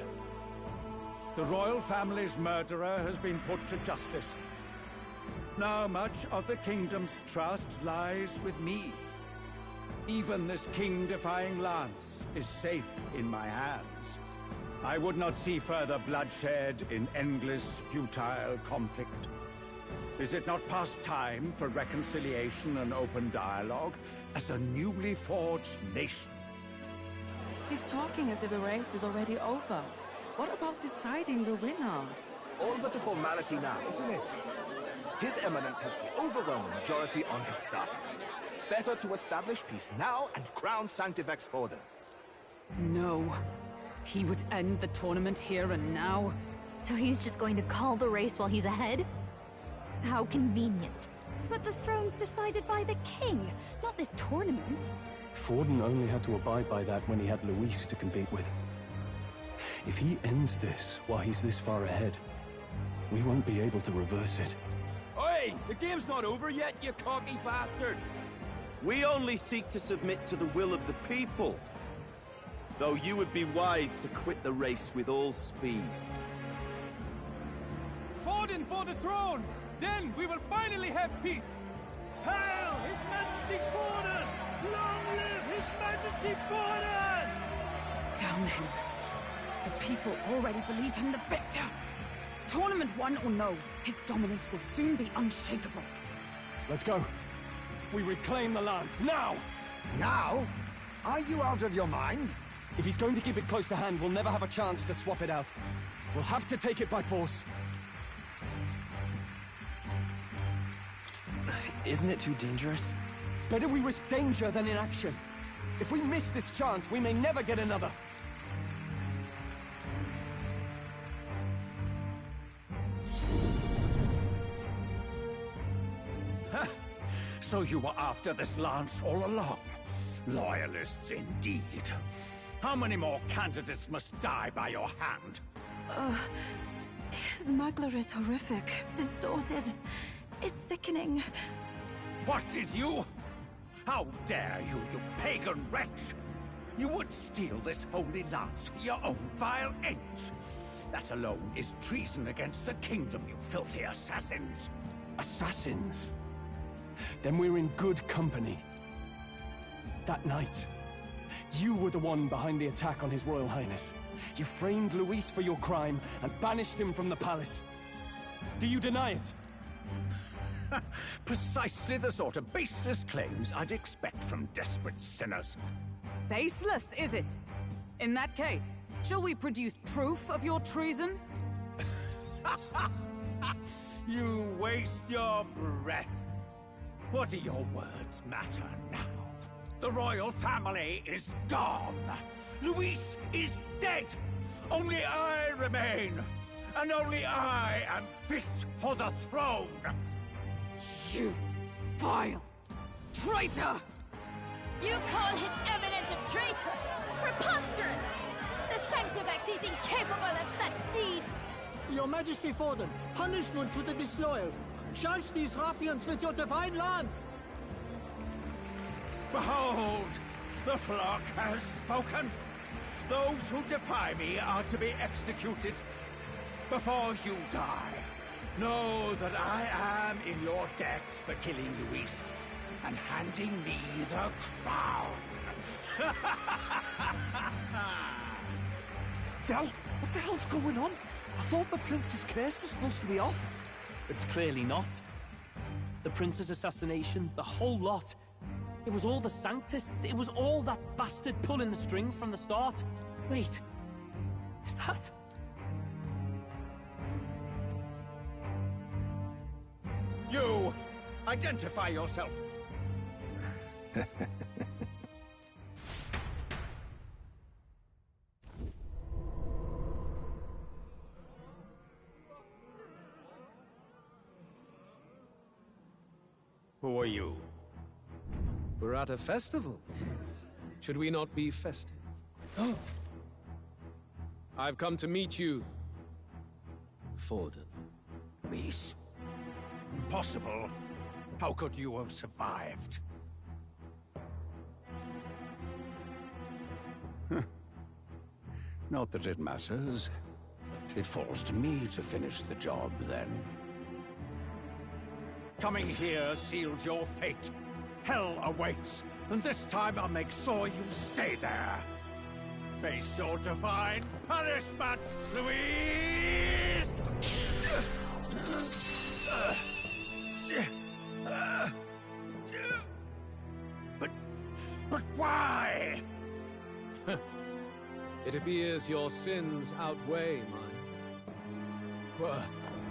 The royal family's murderer has been put to justice. Now much of the kingdom's trust lies with me. Even this king-defying lance is safe in my hands. I would not see further bloodshed in endless, futile conflict. Is it not past time for reconciliation and open dialogue as a newly forged nation? He's talking as if the race is already over. What about deciding the winner? All but a formality now, isn't it? His Eminence has the overwhelming majority on his side. Better to establish peace now and crown Sanctifex Forden. No. He would end the tournament here and now. So he's just going to call the race while he's ahead? How convenient. But the throne's decided by the king, not this tournament. Forden only had to abide by that when he had Luis to compete with. If he ends this while he's this far ahead, we won't be able to reverse it. Oi! The game's not over yet, you cocky bastard! We only seek to submit to the will of the people. Though you would be wise to quit the race with all speed. Forden for the throne! Then we will finally have peace! Hail His Majesty Forden! Long live His Majesty Forden! Damn him. The people already believe him the victor. Tournament won or no, his dominance will soon be unshakable. Let's go. We reclaim the lance, now! Now? Are you out of your mind? If he's going to keep it close to hand, we'll never have a chance to swap it out. We'll have to take it by force. Isn't it too dangerous? Better we risk danger than inaction. If we miss this chance, we may never get another. So you were after this lance all along? Loyalists indeed. How many more candidates must die by your hand? His Magler is horrific, distorted. It's sickening. What did you? How dare you, you pagan wretch! You would steal this holy lance for your own vile ends. That alone is treason against the kingdom, you filthy assassins. Assassins? Then we're in good company. That night, you were the one behind the attack on His Royal Highness. You framed Luis for your crime and banished him from the palace. Do you deny it? Precisely the sort of baseless claims I'd expect from desperate sinners. Baseless, is it? In that case, shall we produce proof of your treason? You waste your breath. What do your words matter now? The royal family is gone. Luis is dead. Only I remain. And only I am fit for the throne. You vile traitor! You call His Eminence a traitor? Preposterous! The Sanctifex is incapable of such deeds! Your Majesty Forden, punishment to the disloyal. Charge these ruffians with your divine lance! Behold, the flock has spoken. Those who defy me are to be executed. Before you die, know that I am in your debt for killing Luis and handing me the crown. Del, what the hell's going on? I thought the prince's curse was supposed to be off. It's clearly not. The prince's assassination, the whole lot. It was all the Sanctists. It was all that bastard pulling the strings from the start. Wait, is that... You! Identify yourself! Who are you? We're at a festival. Should we not be festive? Oh. I've come to meet you, Forden. Reese? Impossible. How could you have survived? Not that it matters. It falls to me to finish the job, then. Coming here sealed your fate. Hell awaits, and this time I'll make sure you stay there. Face your divine punishment, Louise! But why? It appears your sins outweigh mine.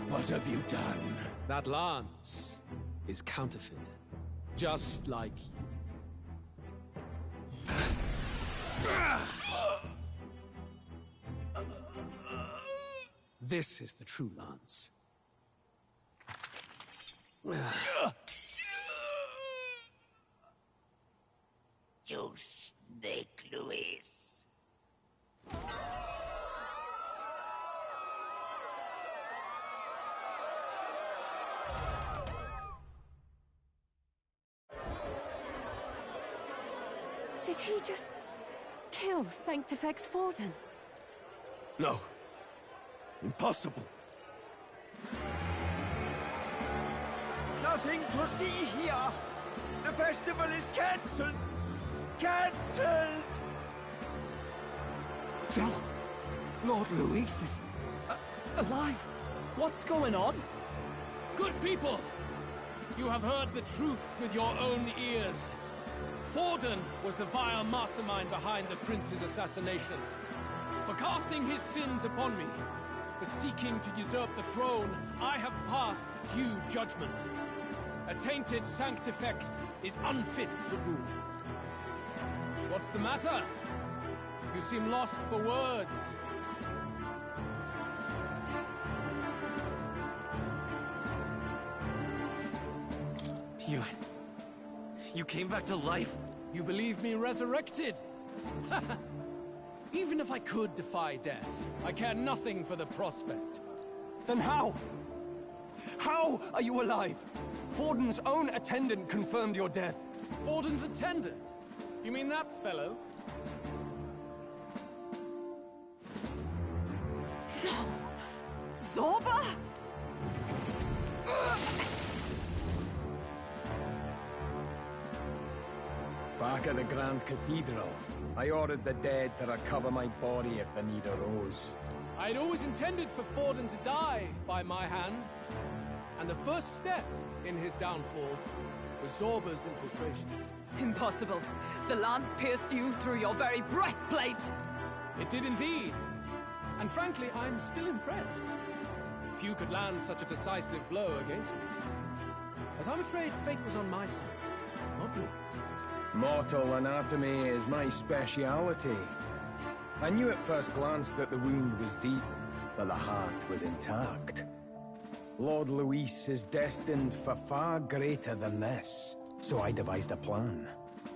What have you done? That lance is counterfeit, just like you. This is the true lance. You snake, Louise. Did he just kill Sanctifex Forden? No. Impossible. Nothing to see here. The festival is cancelled. Cancelled! Lord Louis is alive. What's going on? Good people! You have heard the truth with your own ears. Forden was the vile mastermind behind the prince's assassination. For casting his sins upon me, for seeking to usurp the throne, I have passed due judgment. A tainted Sanctifex is unfit to rule. What's the matter? You seem lost for words. You came back to life? You believe me resurrected? Even if I could defy death, I care nothing for the prospect. Then how? How are you alive? Forden's own attendant confirmed your death. Forden's attendant? You mean that fellow? No! Zorba? Back at the Grand Cathedral, I ordered the dead to recover my body if the need arose. I'd always intended for Forden to die by my hand. And the first step in his downfall was Zorba's infiltration. Impossible. The lance pierced you through your very breastplate! It did indeed. And frankly, I'm still impressed. Few could land such a decisive blow against me. But I'm afraid fate was on my side, not yours. Mortal anatomy is my speciality. I knew at first glance that the wound was deep, but the heart was intact. Lord Luis is destined for far greater than this, so I devised a plan.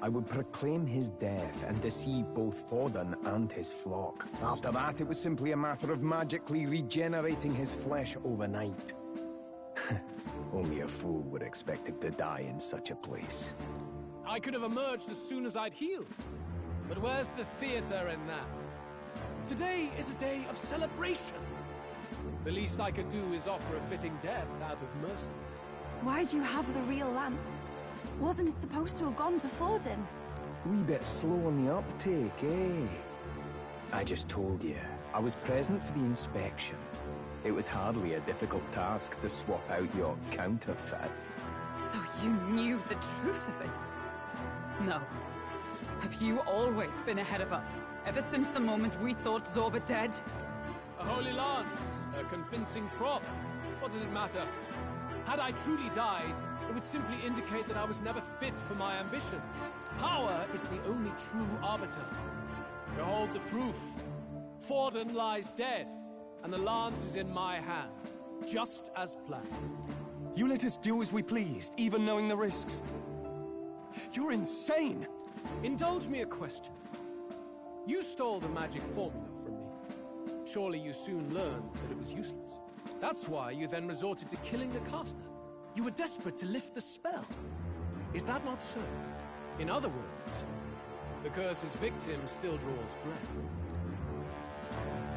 I would proclaim his death and deceive both Forden and his flock. After that, it was simply a matter of magically regenerating his flesh overnight. Only a fool would expect him to die in such a place. I could have emerged as soon as I'd healed. But where's the theater in that? Today is a day of celebration. The least I could do is offer a fitting death out of mercy. Why do you have the real lance? Wasn't it supposed to have gone to Forden? Wee bit slow on the uptake, eh? I just told you, I was present for the inspection. It was hardly a difficult task to swap out your counterfeit. So you knew the truth of it? No. Have you always been ahead of us? Ever since the moment we thought Zorba dead? A holy lance, a convincing prop. What does it matter? Had I truly died, it would simply indicate that I was never fit for my ambitions. Power is the only true arbiter. Behold the proof. Forden lies dead, and the lance is in my hand, just as planned. You let us do as we pleased, even knowing the risks. You're insane! Indulge me a question. You stole the magic formula from me. Surely you soon learned that it was useless. That's why you then resorted to killing the caster. You were desperate to lift the spell. Is that not so? In other words, the curse's victim still draws breath.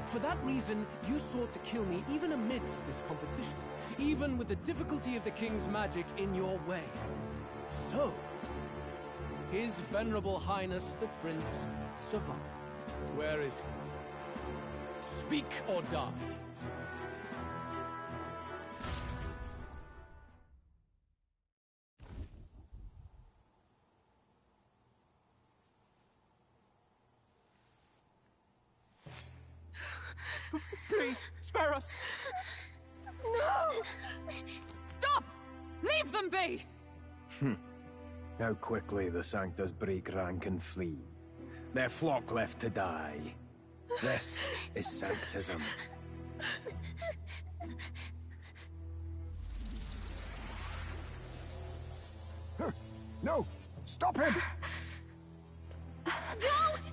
For that reason, you sought to kill me even amidst this competition, even with the difficulty of the king's magic in your way. So, His Venerable Highness the Prince survived. Where is he? Speak or die. Please, spare us! No! Stop! Leave them be! How quickly the Sanctus break rank and flee. Their flock left to die. This is Sanctism. No! Stop him! Don't!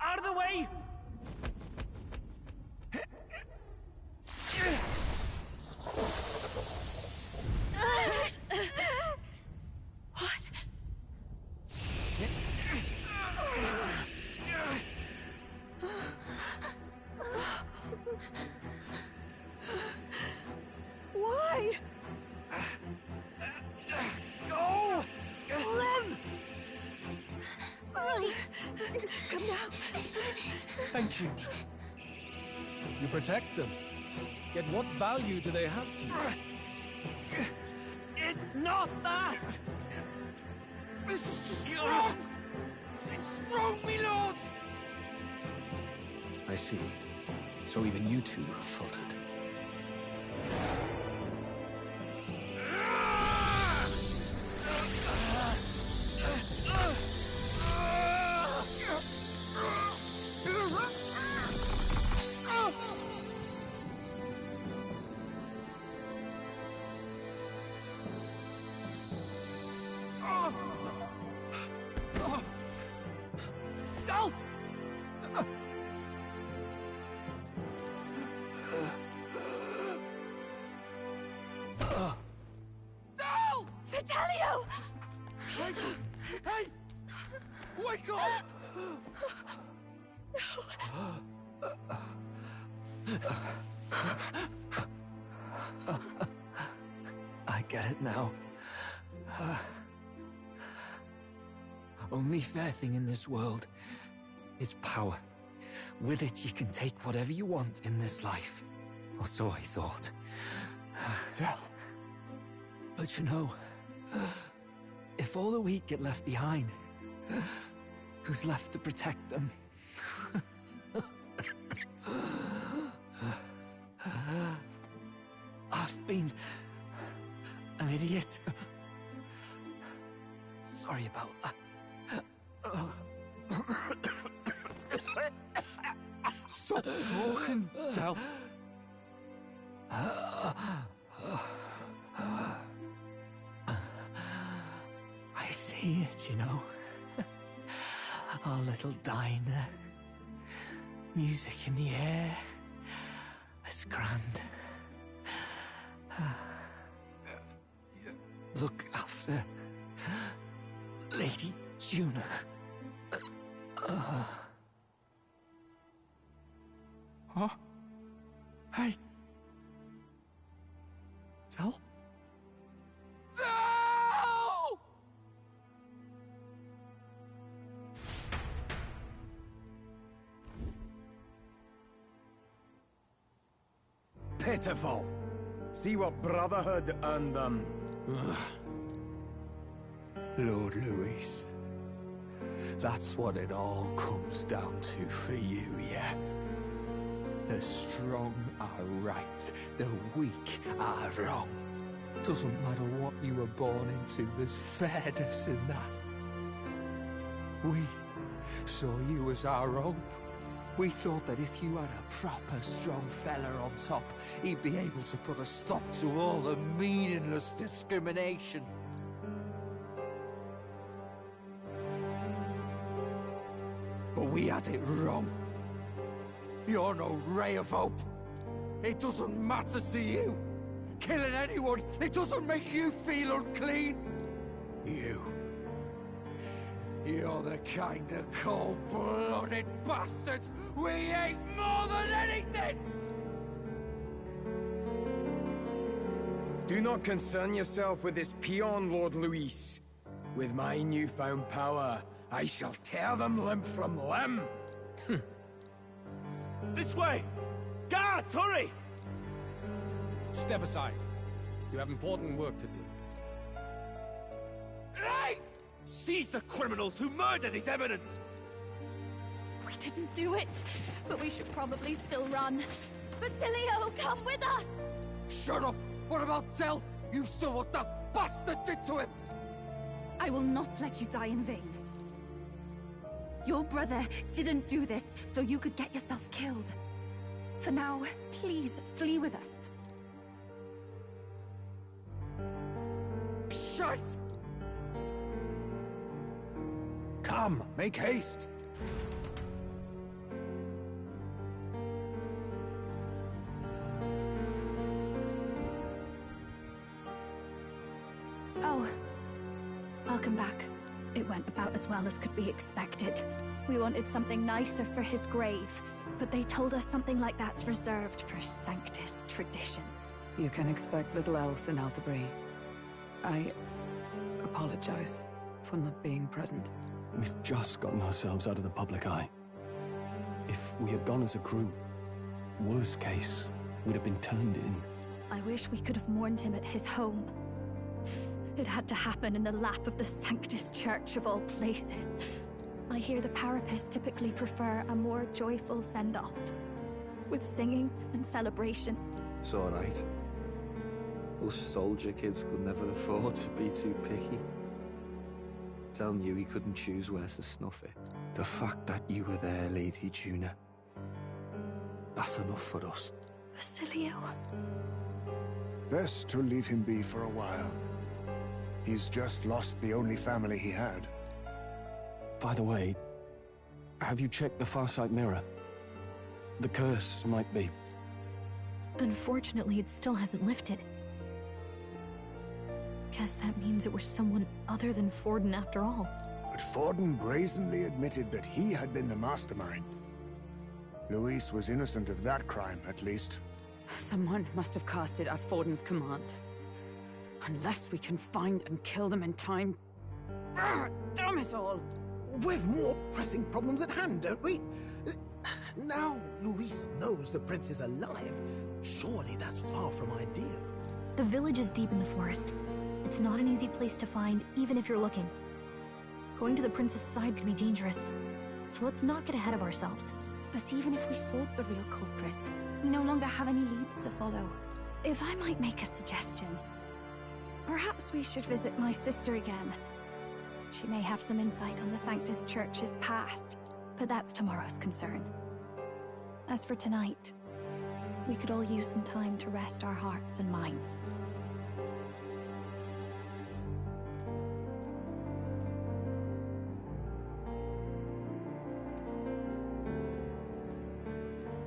Out of the way! What? Why? Go! Run! Come now. Thank you. You protect them. Yet what value do they have to you? It's not that! This is just wrong! It's wrong, me lords! I see. So even you two faltered. Vitelio! Hey! Wake up! I get it now. Only fair thing in this world is power. With it, you can take whatever you want in this life. Or so I thought. Tell. But you know, if all the weak get left behind, who's left to protect them? I've been an idiot. Sorry about that. Stop talking, Del. I see it, you know. Our little diner. Music in the air. It's grand. Look after Lady Juna. Huh? Hey. Del? Del! Pitiful. See what Brotherhood earned them. Lord Louis. That's what it all comes down to for you, yeah? The strong are right, the weak are wrong. Doesn't matter what you were born into, there's fairness in that. We saw you as our hope. We thought that if you had a proper strong fella on top, he'd be able to put a stop to all the meaningless discrimination. But we had it wrong. You're no ray of hope. It doesn't matter to you. Killing anyone, it doesn't make you feel unclean. You're the kind of cold-blooded bastards we hate more than anything! Do not concern yourself with this peon, Lord Louis. With my newfound power, I shall tear them limb from limb. This way! Guards, hurry! Step aside. You have important work to do. Hey! Seize the criminals who murdered his eminence! We didn't do it, but we should probably still run. Basilio, come with us! Shut up! What about Tell? You saw what that bastard did to him! I will not let you die in vain. Your brother didn't do this so you could get yourself killed. For now, please flee with us. Shite! Come, make haste! Oh, welcome back. It went about as well as could be expected. We wanted something nicer for his grave, but they told us something like that's reserved for Sanctus tradition. You can expect little else in Altabri. I apologize for not being present. We've just gotten ourselves out of the public eye. If we had gone as a group, worst case, we'd have been turned in. I wish we could have mourned him at his home. It had to happen in the lap of the Sanctus Church of all places. I hear the Parapists typically prefer a more joyful send-off, with singing and celebration. It's alright. Us soldier kids could never afford to be too picky. Tell you he couldn't choose where to snuff it. The fact that you were there, Lady Juna, that's enough for us. Basilio. Best to leave him be for a while. He's just lost the only family he had. By the way, have you checked the Farsight mirror? The curse might be... Unfortunately, it still hasn't lifted. Guess that means it was someone other than Forden after all. But Forden brazenly admitted that he had been the mastermind. Luis was innocent of that crime, at least. Someone must have cast it at Forden's command. Unless we can find and kill them in time... Damn it all! We've more pressing problems at hand, don't we? Now Luis knows the prince is alive. Surely that's far from ideal. The village is deep in the forest. It's not an easy place to find, even if you're looking. Going to the prince's side could be dangerous, so let's not get ahead of ourselves. But even if we sought the real culprit, we no longer have any leads to follow. If I might make a suggestion, perhaps we should visit my sister again. She may have some insight on the Sanctus Church's past, but that's tomorrow's concern. As for tonight, we could all use some time to rest our hearts and minds.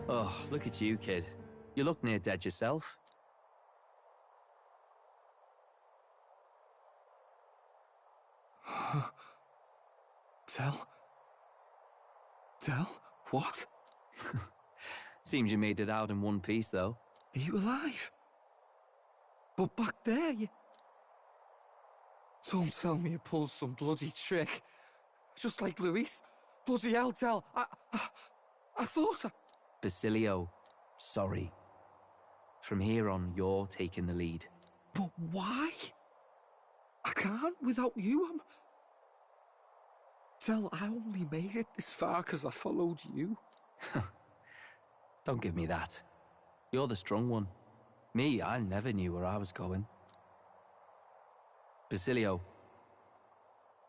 Oh, look at you, kid. You look near dead yourself. Tell? What? Seems you made it out in one piece, though. Are you alive? But back there, you... Don't tell me you pulled some bloody trick. Just like Luis. Bloody hell, Tell. I thought I... Basilio, sorry. From here on, you're taking the lead. But why? I can't without you. Tell, I only made it this far because I followed you. Don't give me that. You're the strong one. Me, I never knew where I was going. Basilio,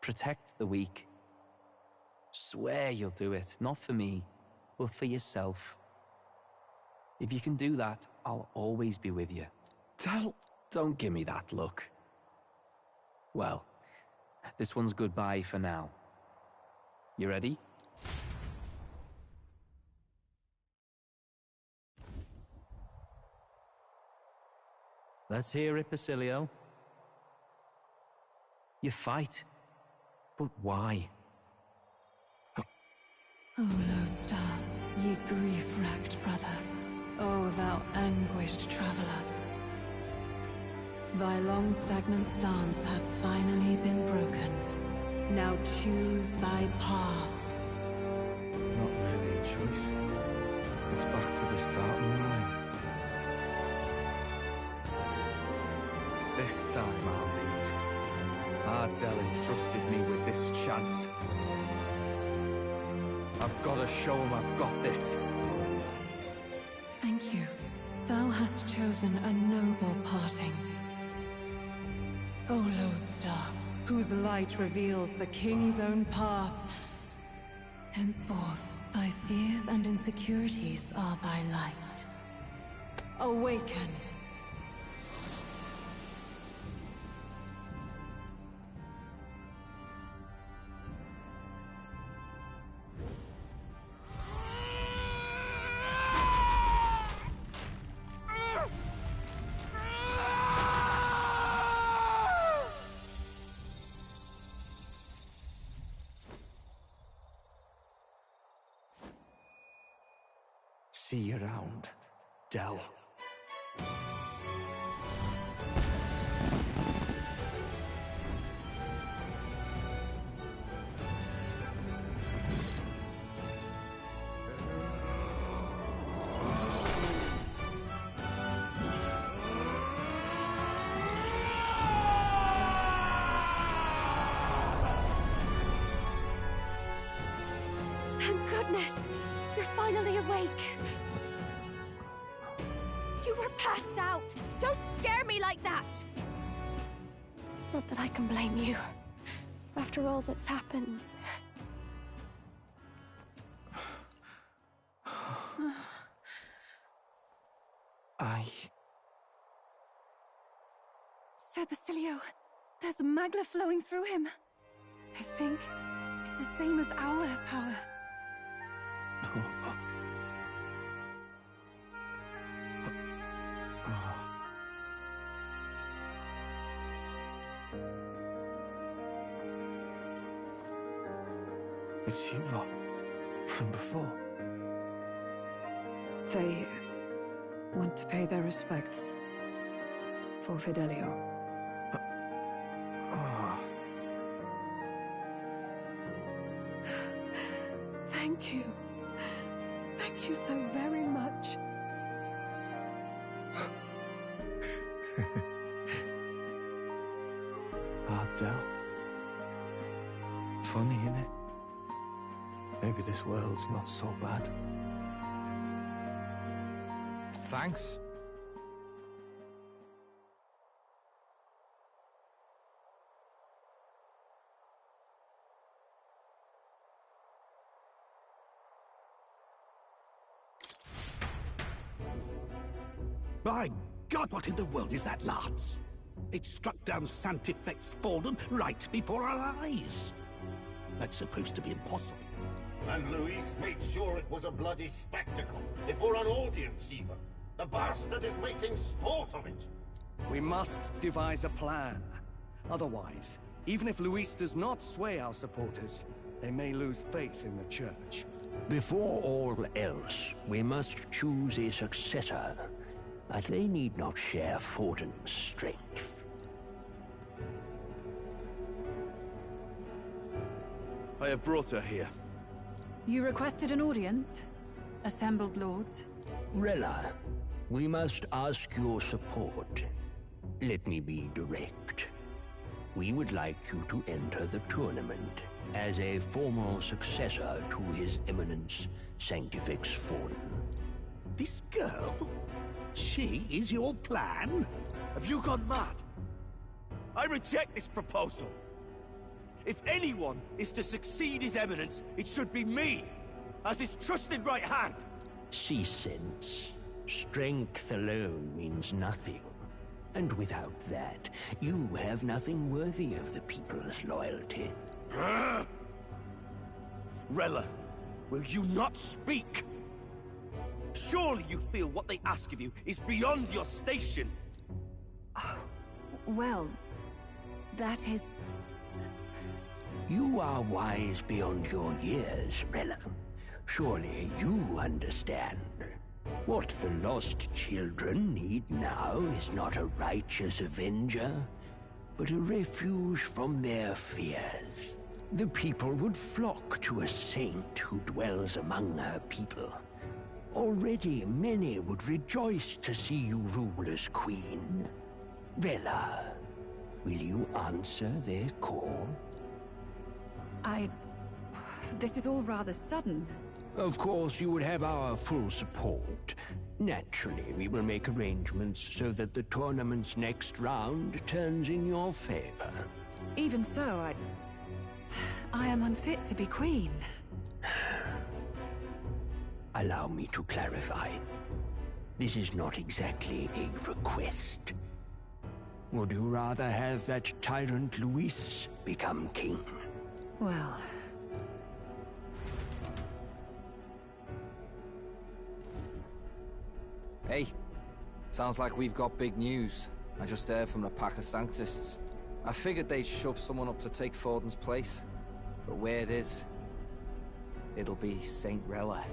protect the weak. Swear you'll do it, not for me, but for yourself. If you can do that, I'll always be with you. Tell... Don't give me that look. Well, this one's goodbye for now. You ready? Let's hear it, Basilio. You fight. But why? O Lodestar, ye grief-racked brother, O thou anguished traveler. Thy long stagnant stance hath finally been broken. Now choose thy path. Not really a choice. It's back to the starting line. This time I'll lead. Ardell entrusted me with this chance. I've got to show him I've got this. Thank you. Thou hast chosen a noble parting. O Lodestar, whose light reveals the king's own path. Henceforth, thy fears and insecurities are thy light. Awaken! See you around, Del. Thank goodness! You're finally awake! You were passed out! Don't scare me like that! Not that I can blame you. After all that's happened. Sir Basilio, there's magla flowing through him. I think it's the same as our power. It's you lot, from before. They want to pay their respects for Fidelio. Thank you. Thank you so very much. Ardell. Funny, innit? Maybe this world's not so bad. Thanks. By God, what in the world is that, lads? It struck down Santifex Forden right before our eyes. That's supposed to be impossible. And Luis made sure it was a bloody spectacle, before an audience even. The bastard is making sport of it. We must devise a plan. Otherwise, even if Luis does not sway our supporters, they may lose faith in the church. Before all else, we must choose a successor. But they need not share Forden's strength. I have brought her here. You requested an audience? Assembled lords? Rella, We must ask your support. Let me be direct. We would like you to enter the tournament as a formal successor to His Eminence Sanctifex Fawn. This girl? She is your plan? Have you gone mad? I reject this proposal. If anyone is to succeed His Eminence, it should be me, as his trusted right hand. See sense. Strength alone means nothing. And without that, you have nothing worthy of the people's loyalty. Rella, will you not speak? Surely you feel what they ask of you is beyond your station. Well, that is... You are wise beyond your years, Rella. Surely you understand. What the lost children need now is not a righteous avenger, but a refuge from their fears. The people would flock to a saint who dwells among her people. Already many would rejoice to see you rule as queen. Rella, will you answer their call? This is all rather sudden. Of course, you would have our full support. Naturally, we will make arrangements so that the tournament's next round turns in your favor. Even so, I am unfit to be queen. Allow me to clarify. This is not exactly a request. Would you rather have that tyrant Luis become king? Well... Hey, sounds like we've got big news. I just heard from the pack of Sanctists. I figured they'd shove someone up to take Forden's place. But where it is, it'll be Saint Rella.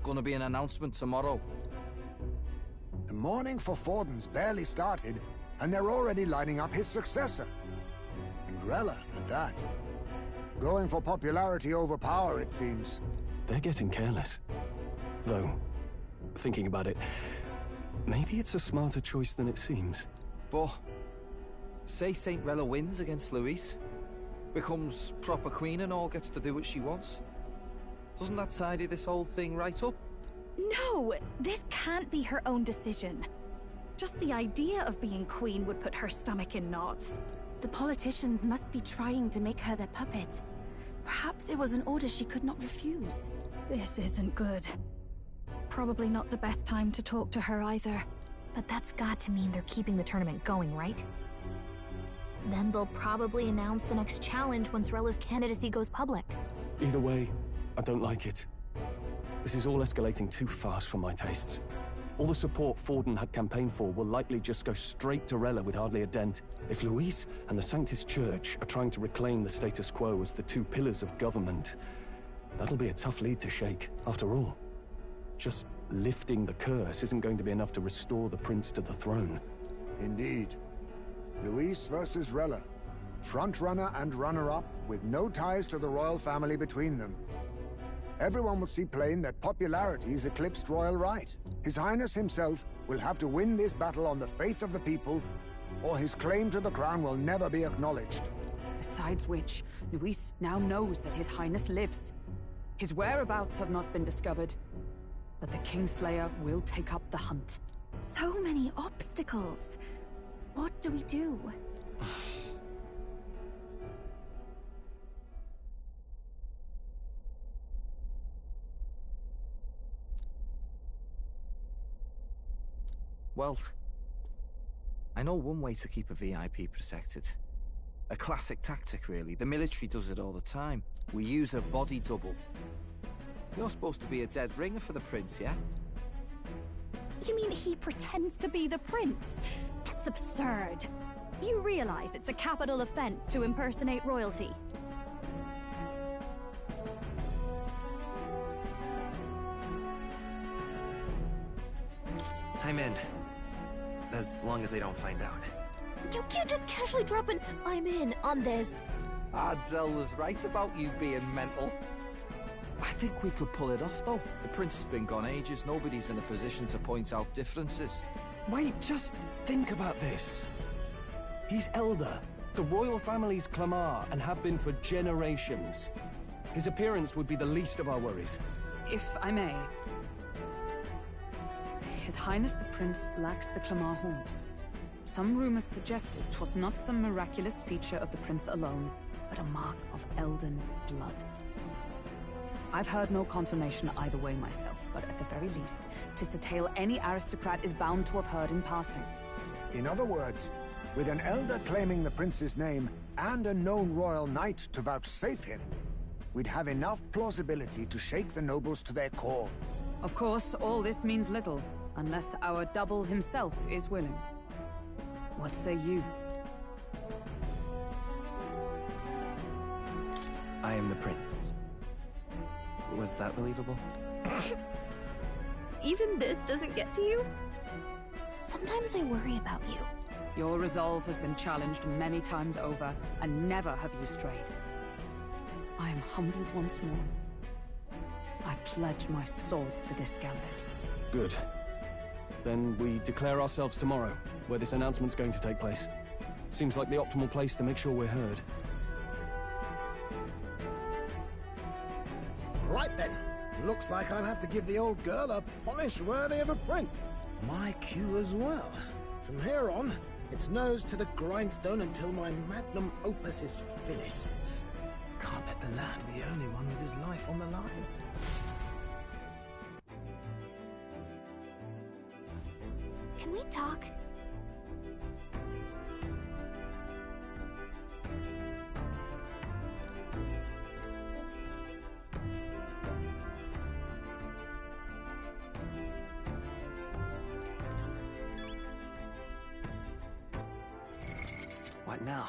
Gonna be an announcement tomorrow. The mourning for Forden's barely started, and they're already lining up his successor. And Rella, at that. Going for popularity over power, it seems. They're getting careless. Though, thinking about it, maybe it's a smarter choice than it seems. But, say Saint Rella wins against Luis, becomes proper queen and all, gets to do what she wants. Doesn't that tidy this whole thing right up? No! This can't be her own decision. Just the idea of being queen would put her stomach in knots. The politicians must be trying to make her their puppet. Perhaps it was an order she could not refuse. This isn't good. Probably not the best time to talk to her either. But that's got to mean they're keeping the tournament going, right? Then they'll probably announce the next challenge once Rella's candidacy goes public. Either way, I don't like it. This is all escalating too fast for my tastes. All the support Forden had campaigned for will likely just go straight to Rella with hardly a dent. If Luis and the Sanctus Church are trying to reclaim the status quo as the two pillars of government, that'll be a tough lead to shake. After all, just lifting the curse isn't going to be enough to restore the prince to the throne. Indeed. Luis versus Rella. Frontrunner and runner-up, with no ties to the royal family between them. Everyone will see plain that popularity is eclipsed royal right. His Highness himself will have to win this battle on the faith of the people, or his claim to the crown will never be acknowledged. Besides which, Luis now knows that His Highness lives. His whereabouts have not been discovered, but the Kingslayer will take up the hunt. So many obstacles. What do we do? Well, I know one way to keep a VIP protected. A classic tactic, really. The military does it all the time. We use a body double. You're supposed to be a dead ringer for the prince, yeah? You mean he pretends to be the prince? That's absurd. You realize it's a capital offense to impersonate royalty. I'm in. As long as they don't find out. You can't just casually drop an "I'm in" on this. Ardell was right about you being mental. I think we could pull it off, though. The prince has been gone ages. Nobody's in a position to point out differences. Wait, just think about this. He's elder. The royal family's Clamar, and have been for generations. His appearance would be the least of our worries. If I may. His Highness the Prince lacks the Clamar horns. Some rumors suggested 'twas not some miraculous feature of the prince alone, but a mark of elden blood. I've heard no confirmation either way myself, but at the very least, 'tis a tale any aristocrat is bound to have heard in passing. In other words, with an elder claiming the prince's name and a known royal knight to vouchsafe him, we'd have enough plausibility to shake the nobles to their core. Of course, all this means little, unless our double himself is willing. What say you? I am the prince. Was that believable? Even this doesn't get to you? Sometimes I worry about you. Your resolve has been challenged many times over, and never have you strayed. I am humbled once more. I pledge my sword to this gambit. Good. Then we declare ourselves tomorrow, where this announcement's going to take place. Seems like the optimal place to make sure we're heard. Right then. Looks like I'll have to give the old girl a polish worthy of a prince. My cue as well. From here on, it's nose to the grindstone until my magnum opus is finished. Can't let the lad be the only one with his life on the line. Can we talk? What now?